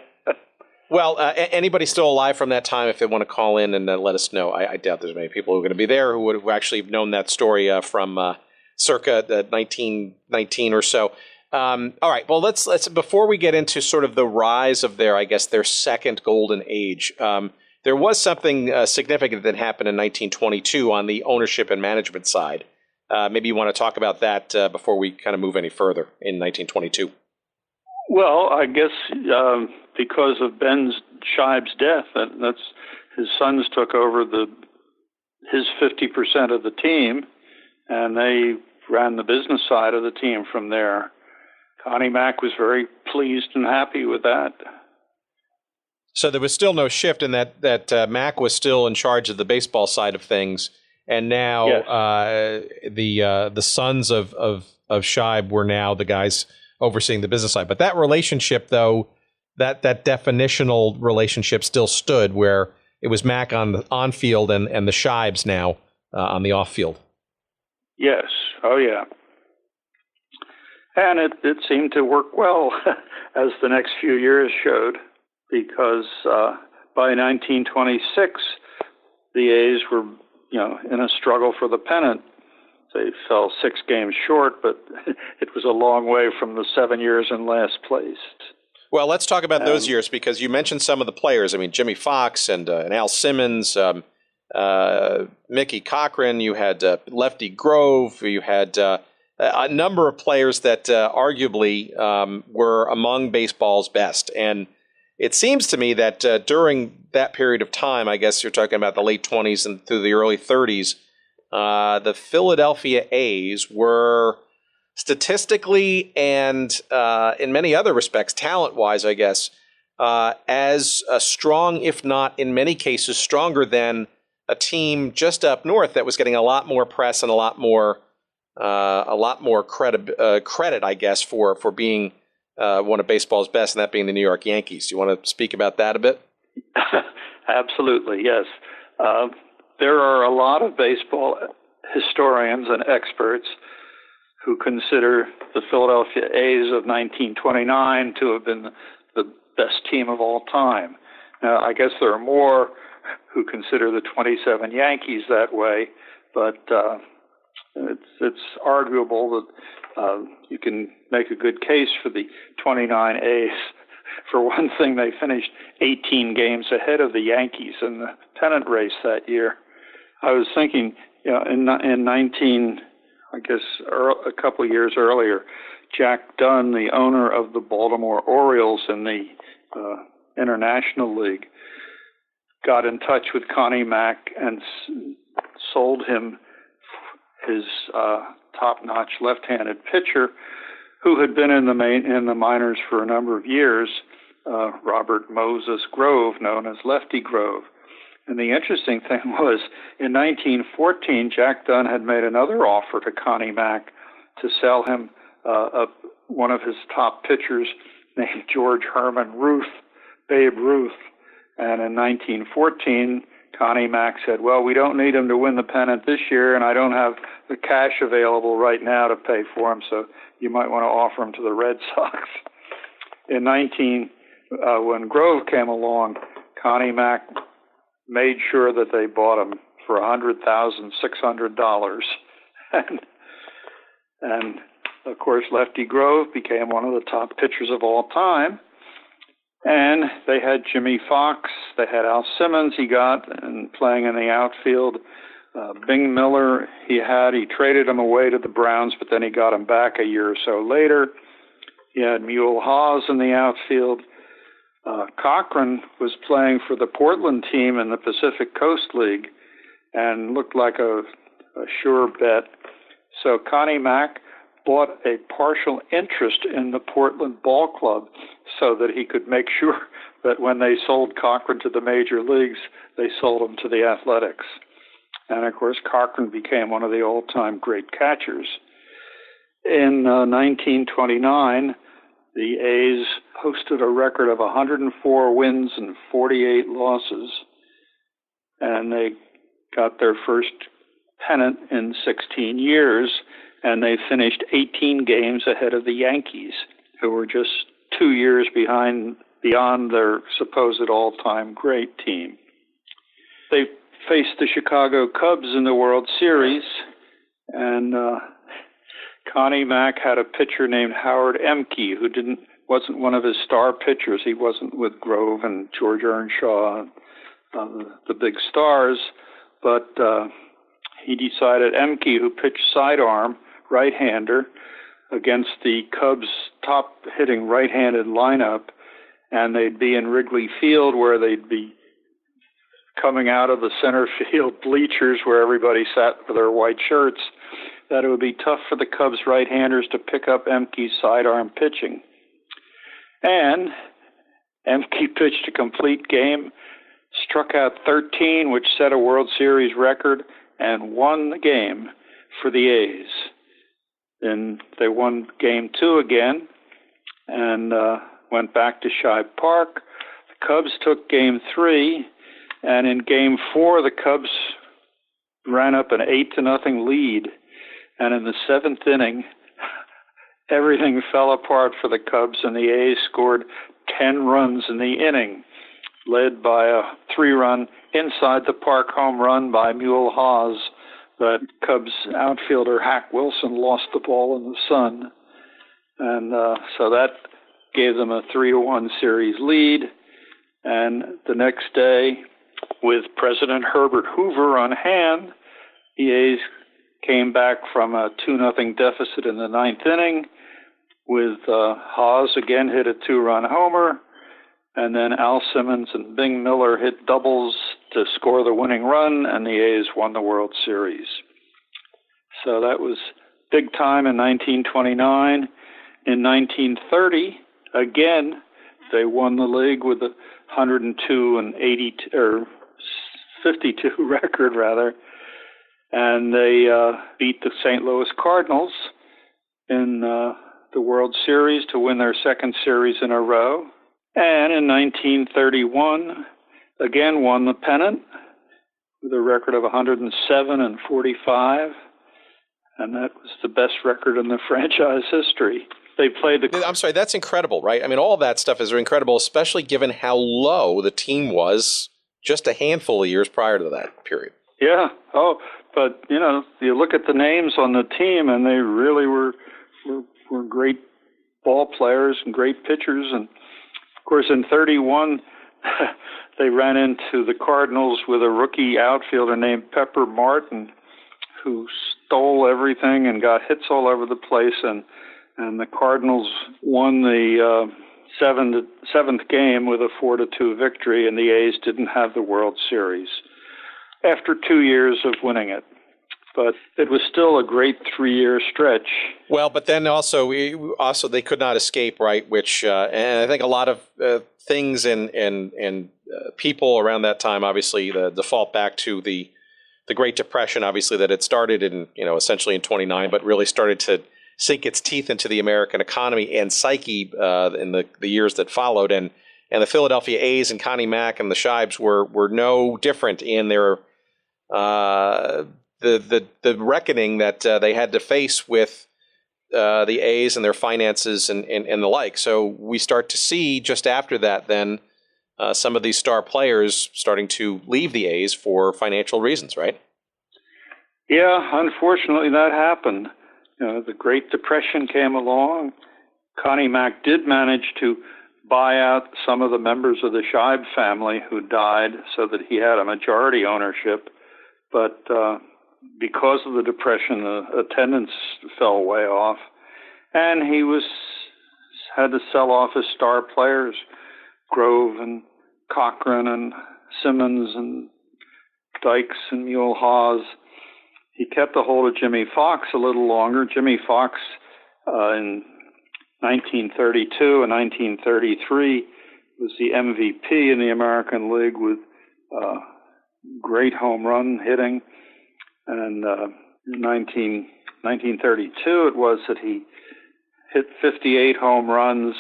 Well, anybody still alive from that time, if they want to call in and let us know. I doubt there's many people who are going to be there who would have actually known that story from circa 1919 or so. All right. Well, let's before we get into sort of the rise of their second golden age. There was something significant that happened in 1922 on the ownership and management side. Maybe you want to talk about that before we kind of move any further in 1922. Well, I guess because of Ben Scheib's death, that's his sons took over his 50% of the team, and they ran the business side of the team from there. Connie Mack was very pleased and happy with that. So there was still no shift in that Mack was still in charge of the baseball side of things, and now yes. The sons of Scheib were now the guys overseeing the business side. But that relationship, though, that definitional relationship still stood, where it was Mack on the on-field and the Scheibs now on the off-field. Yes. Oh, yeah. And it seemed to work well, as the next few years showed, because by 1926, the A's were, in a struggle for the pennant. They fell 6 games short, but it was a long way from the 7 years in last place. Well, let's talk about those years, because you mentioned some of the players. I mean, Jimmy Fox and Al Simmons, Mickey Cochran. You had Lefty Grove. You had a number of players that arguably were among baseball's best. And it seems to me that during that period of time, I guess you're talking about the late 20s and through the early 30s, the Philadelphia A's were statistically and in many other respects, talent-wise, I guess, as strong, if not in many cases stronger than a team just up north that was getting a lot more press and a lot more credit, I guess, for being one of baseball's best, and that being the New York Yankees. Do you want to speak about that a bit? Absolutely, yes. There are a lot of baseball historians and experts who consider the Philadelphia A's of 1929 to have been the best team of all time. Now, I guess there are more who consider the 27 Yankees that way, but it's arguable that you can make a good case for the 29 A's. For one thing, they finished 18 games ahead of the Yankees in the pennant race that year. I was thinking, in a couple of years earlier, Jack Dunn, the owner of the Baltimore Orioles in the International League, got in touch with Connie Mack and sold him his top-notch left-handed pitcher, who had been in the minors for a number of years, Robert Moses Grove, known as Lefty Grove. And the interesting thing was, in 1914, Jack Dunn had made another offer to Connie Mack to sell him one of his top pitchers named George Herman Babe Ruth. And in 1914, Connie Mack said, well, we don't need him to win the pennant this year, and I don't have the cash available right now to pay for him, so you might want to offer him to the Red Sox. When Grove came along, Connie Mack made sure that they bought him for $100,600. And of course, Lefty Grove became one of the top pitchers of all time. And they had Jimmy Fox, they had Al Simmons and playing in the outfield. Bing Miller, he traded him away to the Browns, but then he got him back a year or so later. He had Mule Hawes in the outfield. Cochran was playing for the Portland team in the Pacific Coast League and looked like a sure bet. So Connie Mack bought a partial interest in the Portland Ball Club so that he could make sure that when they sold Cochran to the major leagues, they sold him to the Athletics. And, of course, Cochran became one of the all-time great catchers. In 1929, the A's posted a record of 104 wins and 48 losses, and they got their first pennant in 16 years, and they finished 18 games ahead of the Yankees, who were just 2 years behind beyond their supposed all-time great team. They faced the Chicago Cubs in the World Series, and Connie Mack had a pitcher named Howard Emke, who wasn't one of his star pitchers. He wasn't with Grove and George Earnshaw, the big stars, but he decided Emke, who pitched sidearm, right-hander, against the Cubs' top-hitting right-handed lineup, and they'd be in Wrigley Field where they'd be coming out of the center field bleachers where everybody sat with their white shirts, that it would be tough for the Cubs right-handers to pick up Emke's sidearm pitching. And Emke pitched a complete game, struck out 13, which set a World Series record, and won the game for the A's. Then they won Game 2 again and went back to Shibe Park. The Cubs took Game 3, and in Game 4, the Cubs ran up an 8-0 lead. And in the 7th inning, everything fell apart for the Cubs, and the A's scored 10 runs in the inning, led by a 3-run inside-the-park home run by Mule Haas. That Cubs outfielder, Hack Wilson, lost the ball in the sun. And so that gave them a 3-1 series lead. And the next day, with President Herbert Hoover on hand, the A's came back from a 2-0 deficit in the 9th inning, with Haas again hit a 2-run homer, and then Al Simmons and Bing Miller hit doubles to score the winning run, and the A's won the World Series. So that was big time in 1929. In 1930, again, they won the league with a 52 record, rather, and they beat the St. Louis Cardinals in the World Series to win their second series in a row. And in 1931, again won the pennant with a record of 107-45, and that was the best record in the franchise history. They played the... I'm sorry, that's incredible, right? I mean, all that stuff is incredible, especially given how low the team was just a handful of years prior to that period. Yeah. Oh, but, you look at the names on the team, and they really were great ball players and great pitchers. And, of course, in 31, they ran into the Cardinals with a rookie outfielder named Pepper Martin, who stole everything and got hits all over the place. And the Cardinals won the seventh game with a 4-2 victory, and the A's didn't have the World Series after 2 years of winning it. But it was still a great 3-year stretch. Well, but then also they could not escape, right? Which and I think a lot of things and people around that time, obviously, the default back to the Great Depression, obviously that it started in essentially in 29, but really started to sink its teeth into the American economy and psyche in the years that followed, and the Philadelphia A's and Connie Mack and the Shibes were no different in their the reckoning that they had to face with the A's and their finances and the like. So we start to see just after that then some of these star players starting to leave the A's for financial reasons, right? Yeah, unfortunately that happened. The Great Depression came along. Connie Mack did manage to buy out some of the members of the Shibe family who died so that he had a majority ownership. But because of the Depression, the attendance fell way off. And he had to sell off his star players, Grove and Cochran and Simmons and Dykes and Mule Haas. He kept a hold of Jimmy Fox a little longer. Jimmy Fox in 1932 and 1933 was the MVP in the American League with great home run hitting. And in 1932 it was that he hit 58 home runs,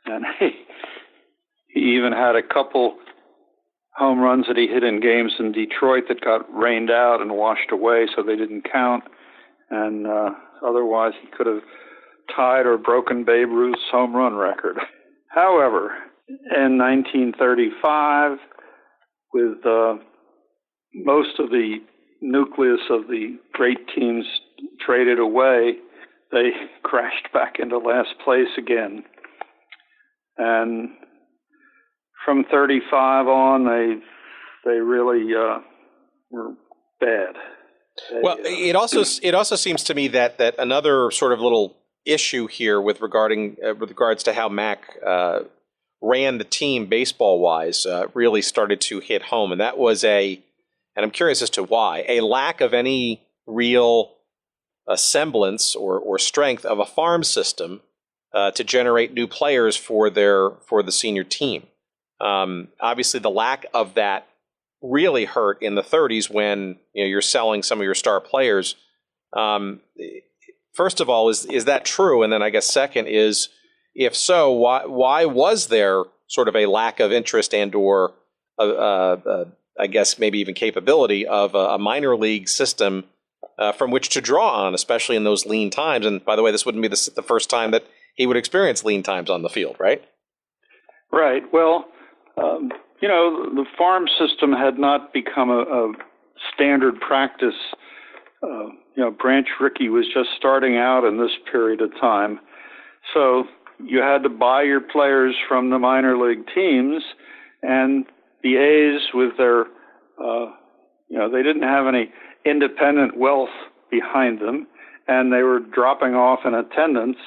and he even had a couple home runs that he hit in games in Detroit that got rained out and washed away, so they didn't count. And otherwise, he could have tied or broken Babe Ruth's home run record. However, in 1935, with most of the nucleus of the great teams traded away, they crashed back into last place again. And from 35 on, they really were bad. Well, it also seems to me that another sort of little issue here with regards to how Mack ran the team baseball wise really started to hit home, and that was and I'm curious as to why, a lack of any real semblance or strength of a farm system to generate new players for the senior team. Obviously, the lack of that really hurt in the 30s when you're selling some of your star players. First of all, is that true? And then I guess second is, if so, why was there sort of a lack of interest and or I guess maybe even capability of a minor league system from which to draw on, especially in those lean times? And by the way, this wouldn't be the first time that he would experience lean times on the field, right? Right. Well, the farm system had not become a standard practice. Branch Rickey was just starting out in this period of time. So you had to buy your players from the minor league teams, and the A's with their, they didn't have any independent wealth behind them, and they were dropping off in attendance,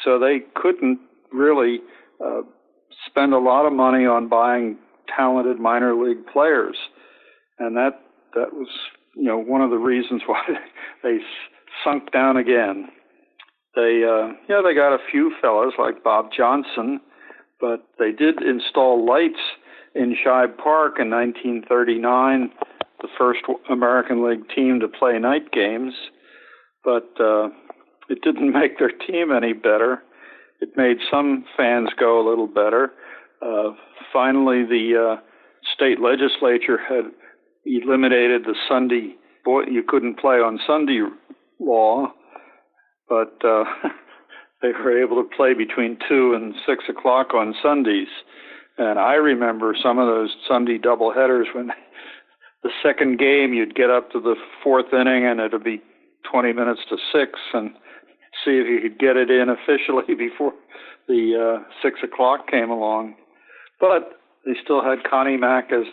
so they couldn't really spend a lot of money on buying talented minor league players. And that was, one of the reasons why they sunk down again. They got a few fellas like Bob Johnson, but they did install lights in Shibe Park in 1939, the first American League team to play night games, but it didn't make their team any better. It made some fans go a little better. Finally, the state legislature had eliminated the Sunday, you couldn't play on Sunday law, but they were able to play between 2 and 6 o'clock on Sundays. And I remember some of those Sunday doubleheaders when the second game you'd get up to the fourth inning and it'd be 20 minutes to 6 and see if you could get it in officially before the 6 o'clock came along. But they still had Connie Mack as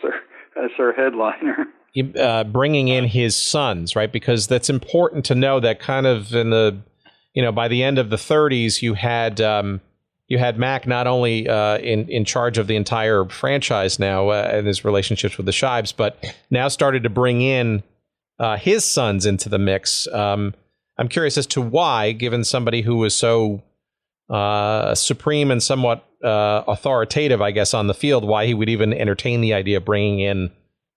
their headliner. Bringing in his sons, right? Because that's important to know that kind of in the, by the end of the 30s, you had Mack not only in charge of the entire franchise now and his relationships with the Shibes, but now started to bring in his sons into the mix. I'm curious as to why, given somebody who was so supreme and somewhat authoritative, I guess, on the field, why he would even entertain the idea of bringing in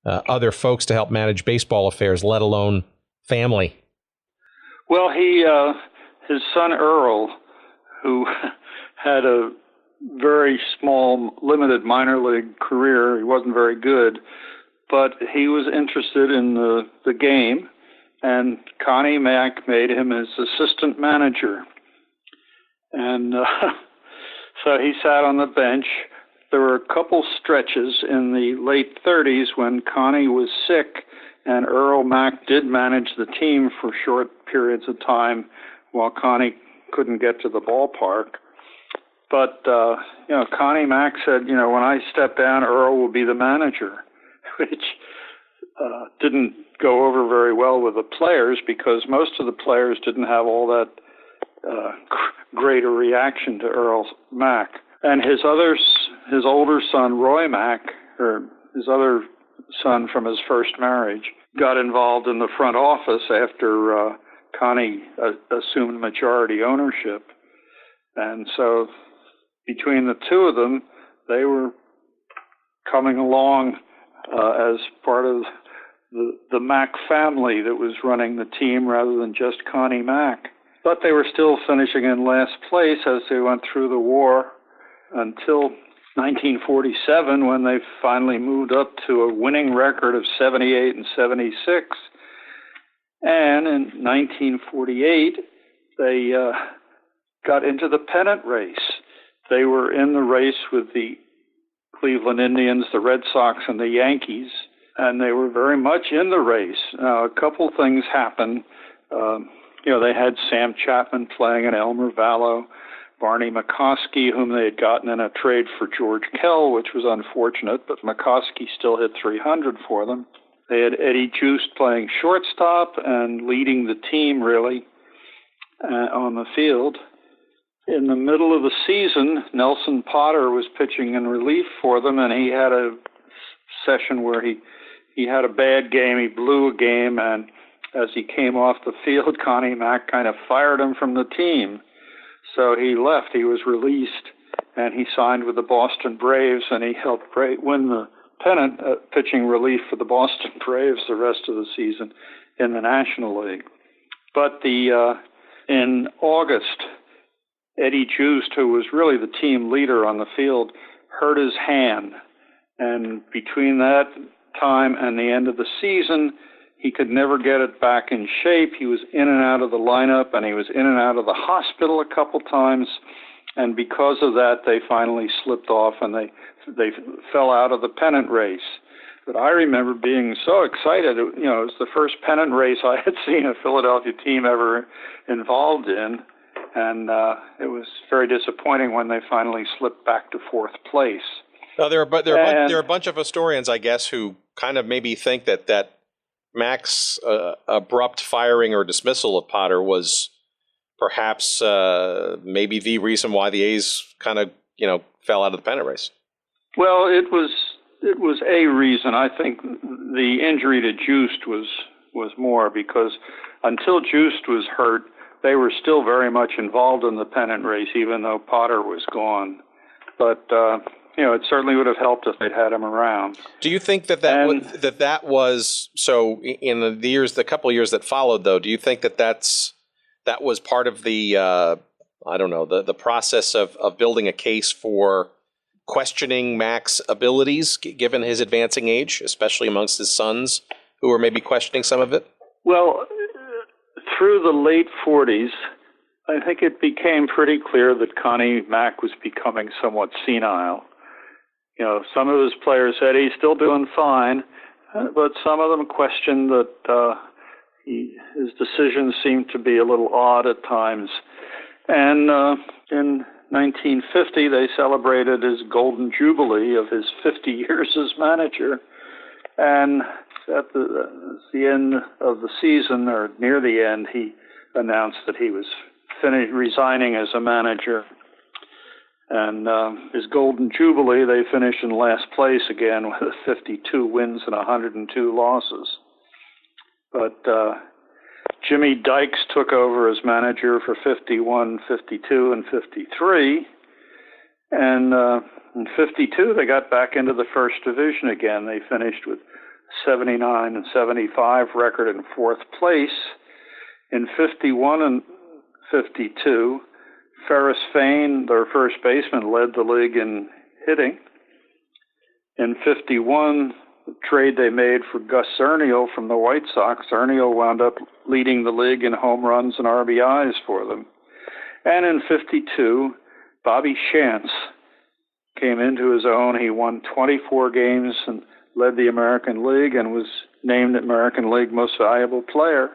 other folks to help manage baseball affairs, let alone family. Well, his son Earl, who had a very small, limited minor league career, he wasn't very good, but he was interested in the game, and Connie Mack made him his assistant manager. And so he sat on the bench. There were a couple stretches in the late 30s when Connie was sick, and Earl Mack did manage the team for short periods of time while Connie couldn't get to the ballpark. But, Connie Mack said, when I step down, Earl will be the manager, which didn't go over very well with the players because most of the players didn't have all that great a reaction to Earl Mack. And his older son, Roy Mack, or his other son from his first marriage, got involved in the front office after Connie assumed majority ownership. And so between the two of them, they were coming along as part of the Mack family that was running the team rather than just Connie Mack. But they were still finishing in last place as they went through the war until 1947, when they finally moved up to a winning record of 78 and 76. And in 1948, they got into the pennant race. They were in the race with the Cleveland Indians, the Red Sox, and the Yankees, and they were very much in the race. Now, a couple things happened. They had Sam Chapman playing and Elmer Vallow, Barney McCoskey, whom they had gotten in a trade for George Kell, which was unfortunate, but McCoskey still hit 300 for them. They had Eddie Joost playing shortstop and leading the team, really, on the field. In the middle of the season, Nelson Potter was pitching in relief for them, and he had a session where he had a bad game. He blew a game, and as he came off the field, Connie Mack kind of fired him from the team. So he left. He was released, and he signed with the Boston Braves, and he helped win the pennant, pitching relief for the Boston Braves the rest of the season in the National League. But in August, Eddie Joost, who was really the team leader on the field, hurt his hand. And between that time and the end of the season, he could never get it back in shape. He was in and out of the lineup, and he was in and out of the hospital a couple times. And because of that, they finally slipped off, and they fell out of the pennant race. But I remember being so excited. It was the first pennant race I had seen a Philadelphia team ever involved in. And it was very disappointing when they finally slipped back to fourth place. Now, there are a bunch of historians, I guess, who kind of maybe think that Mack's abrupt firing or dismissal of Potter was perhaps maybe the reason why the A's kind of fell out of the pennant race. Well, it was a reason. I think the injury to Joost was more, because until Joost was hurt, they were still very much involved in the pennant race, even though Potter was gone. But it certainly would have helped if they'd had him around. Do you think that was so in the couple of years that followed, though? Do you think that was part of the the process of building a case for questioning Mack's abilities, given his advancing age, especially amongst his sons, who were maybe questioning some of it? Well, through the late 40s, I think it became pretty clear that Connie Mack was becoming somewhat senile. Some of his players said he's still doing fine, but some of them questioned that his decisions seemed to be a little odd at times. And in 1950, they celebrated his golden jubilee of his 50 years as manager. And at the end of the season, or near the end, he announced that he was resigning as a manager. And his golden jubilee, they finished in last place again with 52 wins and 102 losses. But Jimmy Dykes took over as manager for 51, 52, and 53. And in 52, they got back into the first division again. They finished with 79 and 75 record in fourth place. In 51 and 52, Ferris Fain, their first baseman, led the league in hitting. In 51, the trade they made for Gus Erniel from the White Sox, Erniel wound up leading the league in home runs and RBIs for them. And in 52, Bobby Shantz came into his own. He won 24 games and led the American League and was named American League Most Valuable Player.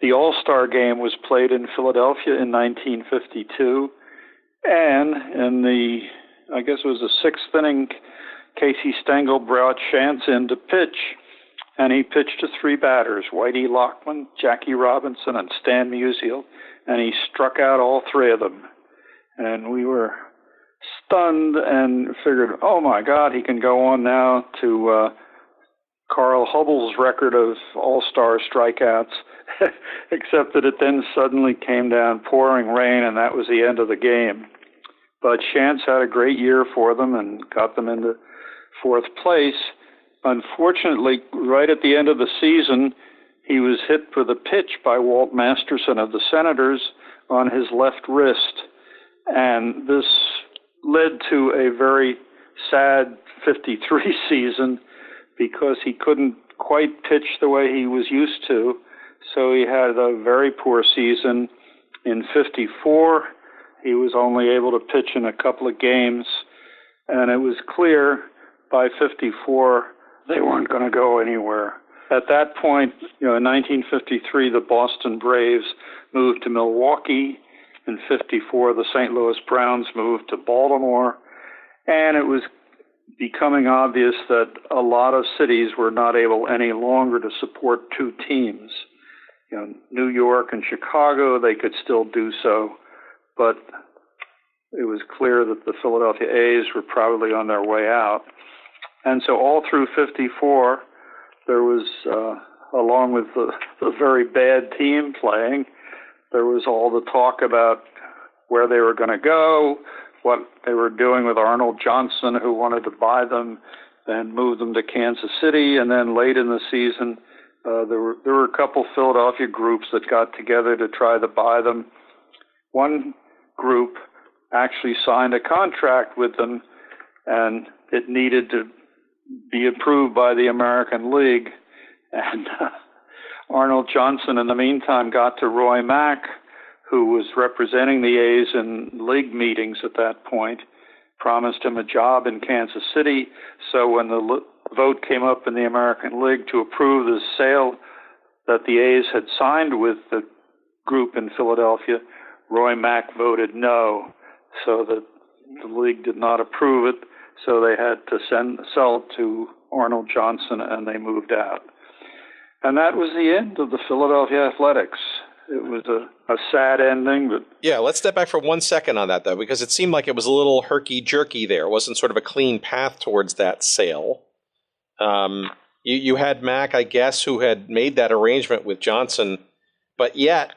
The All-Star Game was played in Philadelphia in 1952, and in I guess it was the sixth inning, Casey Stengel brought Shantz in to pitch, and he pitched to three batters, Whitey Lockman, Jackie Robinson, and Stan Musial, and he struck out all three of them. And we were stunned and figured, oh my God, he can go on now to Carl Hubbell's record of all-star strikeouts, except that it then suddenly came down pouring rain, and that was the end of the game. But Shantz had a great year for them and got them into fourth place. Unfortunately, right at the end of the season, he was hit with a pitch by Walt Masterson of the Senators on his left wrist, and this led to a very sad 53 season because he couldn't quite pitch the way he was used to. So he had a very poor season. In 54, he was only able to pitch in a couple of games. and it was clear by 54 they weren't going to go anywhere. At that point, in 1953, the Boston Braves moved to Milwaukee. In 54, the St. Louis Browns moved to Baltimore, and it was becoming obvious that a lot of cities were not able any longer to support two teams. New York and Chicago, they could still do so, but it was clear that the Philadelphia A's were probably on their way out. And so all through 54, there was, along with the very bad team playing, there was all the talk about where they were going to go, what they were doing with Arnold Johnson, who wanted to buy them and move them to Kansas City. And then late in the season, there were a couple Philadelphia groups that got together to try to buy them. One group actually signed a contract with them, and it needed to be approved by the American League. And Arnold Johnson, in the meantime, got to Roy Mack, who was representing the A's in league meetings at that point, promised him a job in Kansas City. So when the vote came up in the American League to approve the sale that the A's had signed with the group in Philadelphia, Roy Mack voted no, so that the league did not approve it. So they had to sell it to Arnold Johnson, and they moved out. And that was the end of the Philadelphia Athletics. It was a sad ending, but... Yeah, let's step back for 1 second on that, though, because it seemed like it was a little herky-jerky there. It wasn't sort of a clean path towards that sale. You had Mack, I guess, who had made that arrangement with Johnson, but yet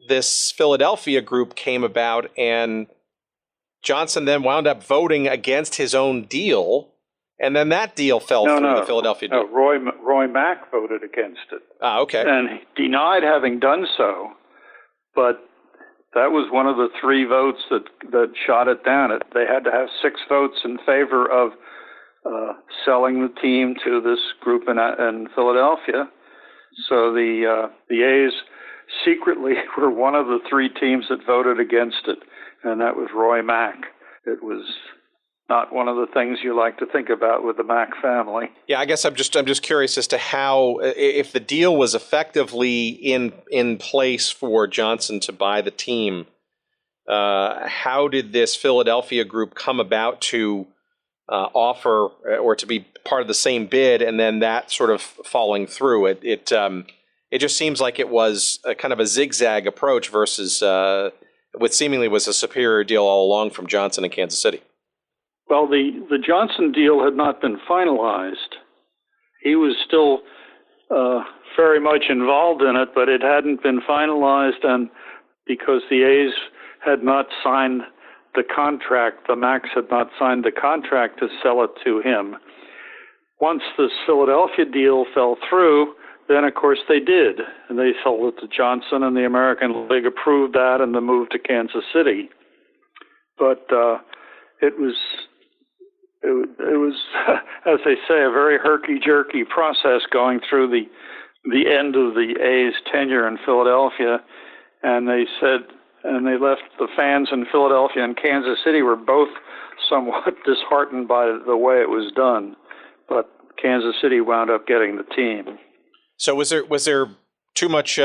this Philadelphia group came about, and Johnson then wound up voting against his own deal, and then that deal fell through, the Philadelphia deal. No, Roy Mack voted against it. Ah, okay. And he denied having done so, but that was one of the three votes that shot it down. They had to have 6 votes in favor of selling the team to this group in Philadelphia. So the A's secretly were one of the 3 teams that voted against it, and that was Roy Mack. It was not one of the things you like to think about with the Mack family. Yeah, I guess I'm just curious as to how, if the deal was effectively in place for Johnson to buy the team, how did this Philadelphia group come about to offer or to be part of the same bid, and then that sort of falling through? It just seems like it was a kind of a zigzag approach versus what seemingly was a superior deal all along from Johnson in Kansas City. Well, the Johnson deal had not been finalized. He was still very much involved in it, but it hadn't been finalized, and because the A's had not signed the contract, the Macks had not signed the contract to sell it to him. Once this Philadelphia deal fell through, then of course they did, and they sold it to Johnson, and the American League approved that and the move to Kansas City. But it was, as they say, a very herky-jerky process going through the end of the A's tenure in Philadelphia, and they said, and they left the fans in Philadelphia and Kansas City were both somewhat disheartened by the way it was done, but Kansas City wound up getting the team. So was there too much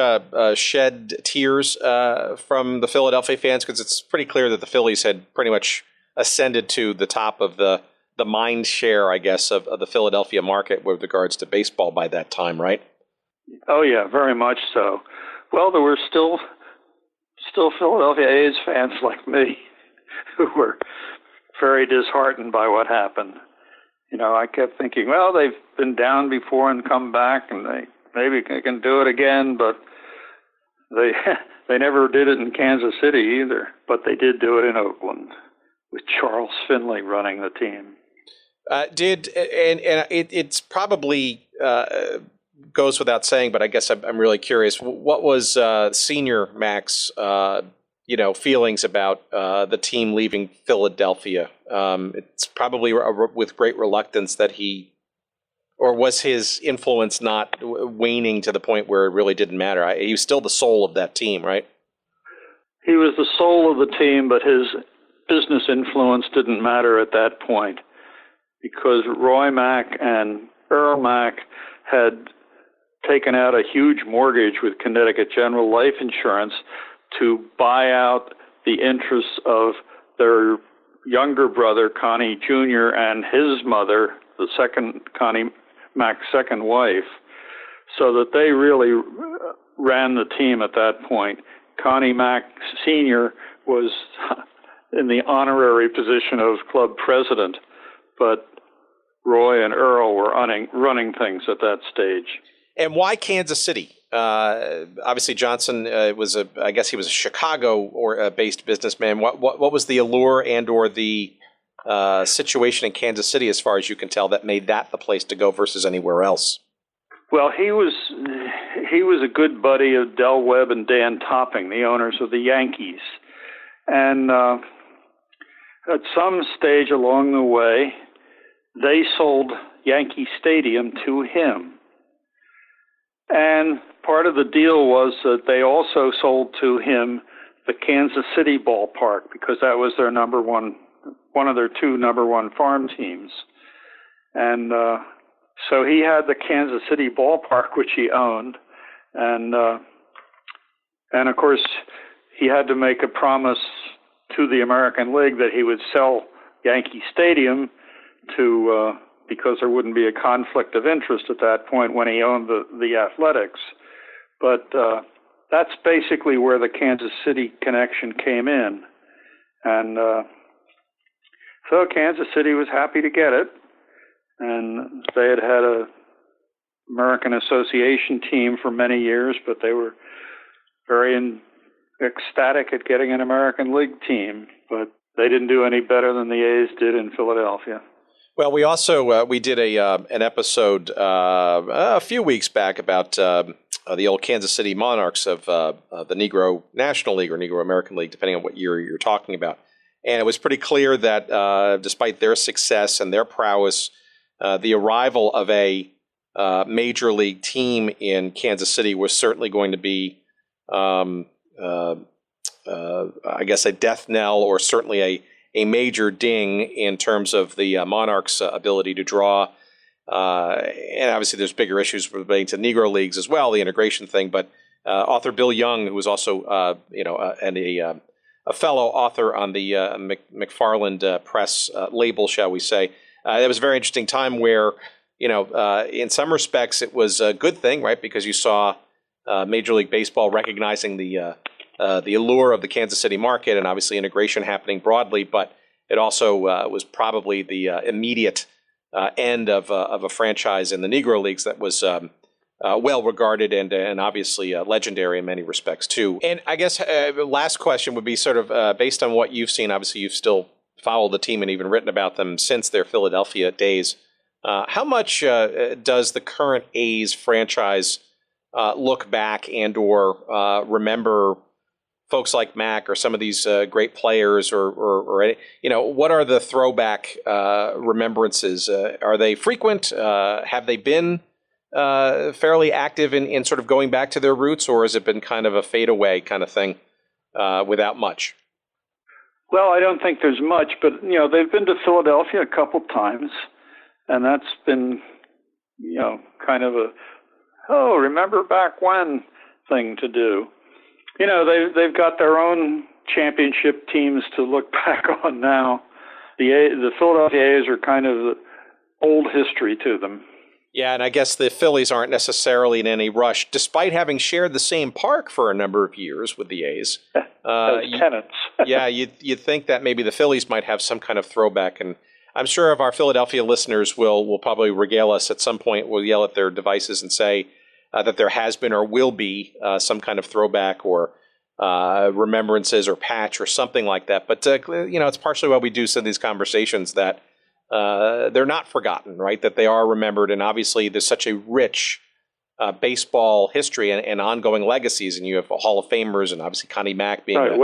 shed tears from the Philadelphia fans? Because it's pretty clear that the Phillies had pretty much ascended to the top of the mind share, I guess, of the Philadelphia market with regards to baseball by that time, right? Oh, yeah, very much so. Well, there were still Philadelphia A's fans like me who were very disheartened by what happened. I kept thinking, well, they've been down before and come back, and maybe they can do it again, but they never did it in Kansas City either. But they did do it in Oakland with Charles Finley running the team. It's probably goes without saying, but I guess I'm really curious. What was Senior Mack's feelings about the team leaving Philadelphia? It's probably with great reluctance that or was his influence not waning to the point where it really didn't matter? He was still the soul of that team, right? He was the soul of the team, but his business influence didn't matter at that point, because Roy Mack and Earl Mack had taken out a huge mortgage with Connecticut General Life Insurance to buy out the interests of their younger brother, Connie Jr., and his mother, the second Connie Mack's second wife, so that they really ran the team at that point. Connie Mack Sr. was in the honorary position of club president, but Roy and Earl were running things at that stage. And why Kansas City? Obviously, Johnson I guess he was a Chicago or based businessman. What was the allure and or the situation in Kansas City, as far as you can tell, that made that the place to go versus anywhere else? Well, he was a good buddy of Del Webb and Dan Topping, the owners of the Yankees, and at some stage along the way, they sold Yankee Stadium to him. And part of the deal was that they also sold to him the Kansas City ballpark, because that was their one of their two number one farm teams. And so he had the Kansas City ballpark, which he owned. And of course, he had to make a promise to the American League that he would sell Yankee Stadium to because there wouldn't be a conflict of interest at that point when he owned the Athletics. But that's basically where the Kansas City connection came in. And so Kansas City was happy to get it. And they had a American Association team for many years, but they were very ecstatic at getting an American League team. But they didn't do any better than the A's did in Philadelphia. Well, we also we did an episode a few weeks back about the old Kansas City Monarchs of the Negro National League or Negro American League, depending on what year you're talking about. And it was pretty clear that despite their success and their prowess, the arrival of a major league team in Kansas City was certainly going to be, I guess, a death knell, or certainly a major ding in terms of the Monarchs' ability to draw. And obviously there's bigger issues relating to Negro leagues as well, the integration thing. But author Bill Young, who was also, a fellow author on the McFarland Press label, shall we say, it was a very interesting time where, in some respects it was a good thing, right? Because you saw Major League Baseball recognizing the allure of the Kansas City market, and obviously integration happening broadly, but it also was probably the immediate end of a franchise in the Negro Leagues that was well regarded and obviously legendary in many respects too. And I guess last question would be sort of based on what you've seen. Obviously, you've still followed the team and even written about them since their Philadelphia days. How much does the current A's franchise look back and or remember folks like Mack or some of these great players, or what are the throwback remembrances? Are they frequent? Have they been fairly active in sort of going back to their roots, or has it been kind of a fade away kind of thing without much? Well, I don't think there's much, but they've been to Philadelphia a couple times, and that's been kind of a remember back when thing to do. They've got their own championship teams to look back on now. The Philadelphia A's are kind of old history to them. Yeah, and I guess the Phillies aren't necessarily in any rush, despite having shared the same park for a number of years with the A's. As tenants. Yeah, you'd think that maybe the Phillies might have some kind of throwback, and I'm sure if our Philadelphia listeners will probably regale us at some point, will yell at their devices and say that there has been or will be some kind of throwback or remembrances or patch or something like that. But, it's partially why we do some of these conversations, that they're not forgotten, right? That they are remembered. And obviously there's such a rich baseball history and ongoing legacies. And you have Hall of Famers and obviously Connie Mack being right.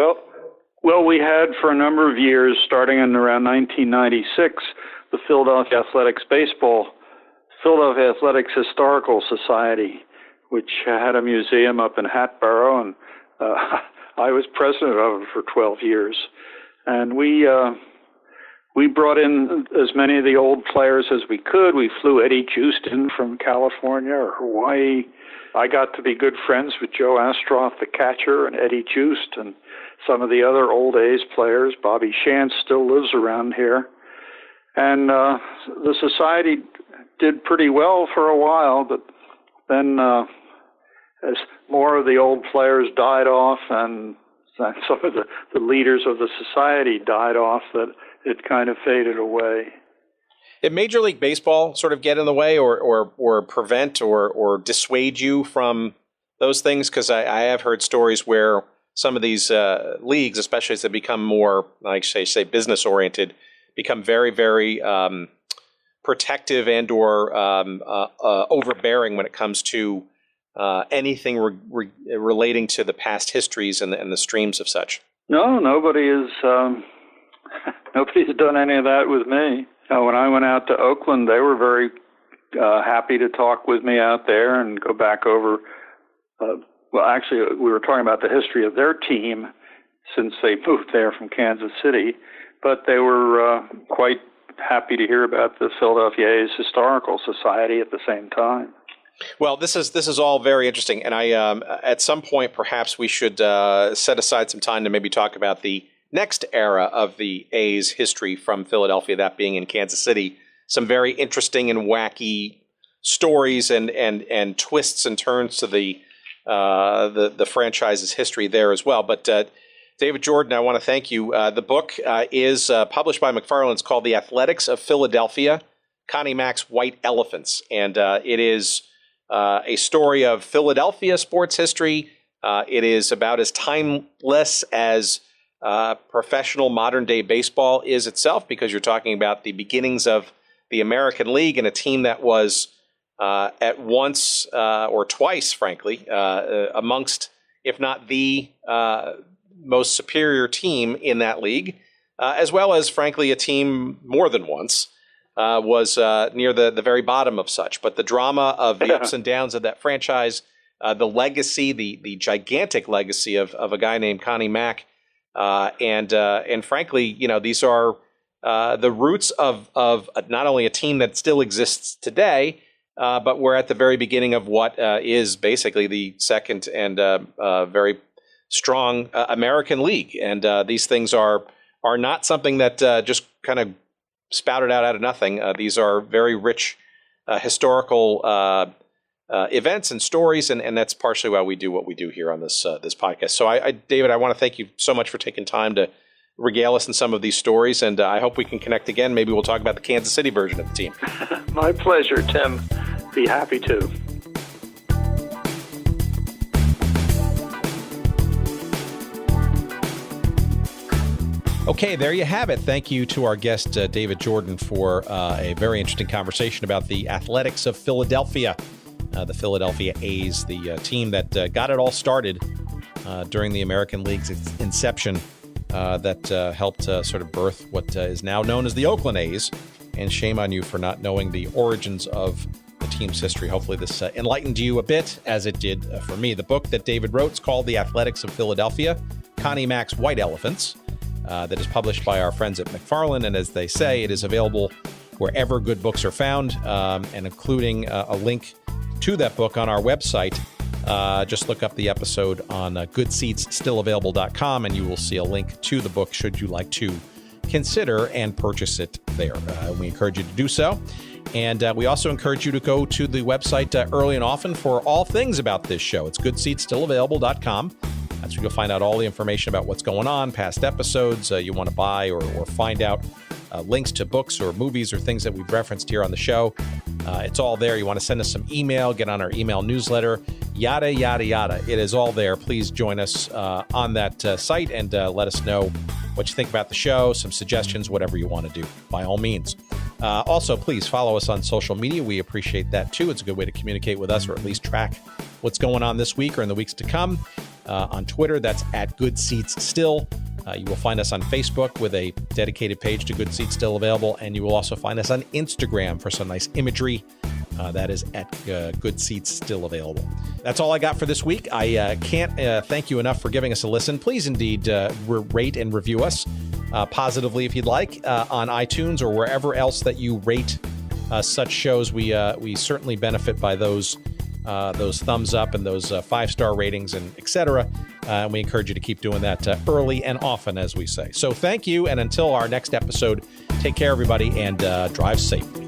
Well, we had for a number of years, starting in around 1996, the Philadelphia Athletics Historical Society, which had a museum up in Hatboro, and I was president of it for 12 years. And we brought in as many of the old players as we could. We flew Eddie Joost in from California or Hawaii. I got to be good friends with Joe Astroff, the catcher, and Eddie Joost, and some of the other old A's players. Bobby Shantz still lives around here. And the society did pretty well for a while, but then as more of the old players died off and some of the leaders of the society died off, that it kind of faded away. Did Major League Baseball sort of get in the way or prevent or dissuade you from those things? Because I have heard stories where some of these leagues, especially as they become more, like say business-oriented, become very, very protective and or overbearing when it comes to anything relating to the past histories and the streams of such. No, nobody's done any of that with me. When I went out to Oakland, they were very happy to talk with me out there and go back over. Well, actually, we were talking about the history of their team since they moved there from Kansas City, but they were quite happy to hear about the Philadelphia A's Historical Society at the same time. Well, this is all very interesting, and I at some point perhaps we should set aside some time to maybe talk about the next era of the A's history from Philadelphia, that being in Kansas City. Some very interesting and wacky stories and twists and turns to the franchise's history there as well. But David Jordan, I want to thank you. The book is published by McFarland. It's called The Athletics of Philadelphia, Connie Mack's White Elephants, and it is a story of Philadelphia sports history. It is about as timeless as professional modern-day baseball is itself, because you're talking about the beginnings of the American League and a team that was at once or twice, frankly, amongst, if not the most superior team in that league, as well as, frankly, a team more than once was near the very bottom of such. But the drama of the ups and downs of that franchise, the legacy, the gigantic legacy of a guy named Connie Mack, and frankly, these are the roots of not only a team that still exists today, but we're at the very beginning of what is basically the second and very strong American League. And these things are not something that just kind of spouted out of nothing. These are very rich historical events and stories, and that's partially why we do what we do here on this podcast. So, David, I want to thank you so much for taking time to regale us in some of these stories, and I hope we can connect again. Maybe we'll talk about the Kansas City version of the team. My pleasure, Tim. Be happy to. Okay, there you have it. Thank you to our guest, David Jordan, for a very interesting conversation about the Athletics of Philadelphia, the Philadelphia A's, the team that got it all started during the American League's inception, that helped sort of birth what is now known as the Oakland A's. And shame on you for not knowing the origins of the team's history. Hopefully this enlightened you a bit, as it did for me. The book that David wrote is called The Athletics of Philadelphia, Connie Mack's White Elephants. That is published by our friends at McFarland, and as they say, it is available wherever good books are found, and including a link to that book on our website. Just look up the episode on goodseatsstillavailable.com, and you will see a link to the book should you like to consider and purchase it there. We encourage you to do so. And we also encourage you to go to the website early and often for all things about this show. It's goodseatsstillavailable.com. That's where you'll find out all the information about what's going on, past episodes you want to buy or find out, links to books or movies or things that we've referenced here on the show. It's all there. You want to send us some email, get on our email newsletter, yada, yada, yada. It is all there. Please join us on that site and let us know what you think about the show, some suggestions, whatever you want to do, by all means. Also, please follow us on social media. We appreciate that, too. It's a good way to communicate with us or at least track what's going on this week or in the weeks to come. On Twitter, that's at Good Seats Still. You will find us on Facebook with a dedicated page to Good Seats Still Available, and you will also find us on Instagram for some nice imagery. That is at Good Seats Still Available. That's all I got for this week. I can't thank you enough for giving us a listen. Please indeed rate and review us positively if you'd like on iTunes or wherever else that you rate such shows. We certainly benefit by those thumbs up and those 5-star ratings and etc. And we encourage you to keep doing that early and often, as we say. So thank you. And until our next episode, take care, everybody, and drive safe.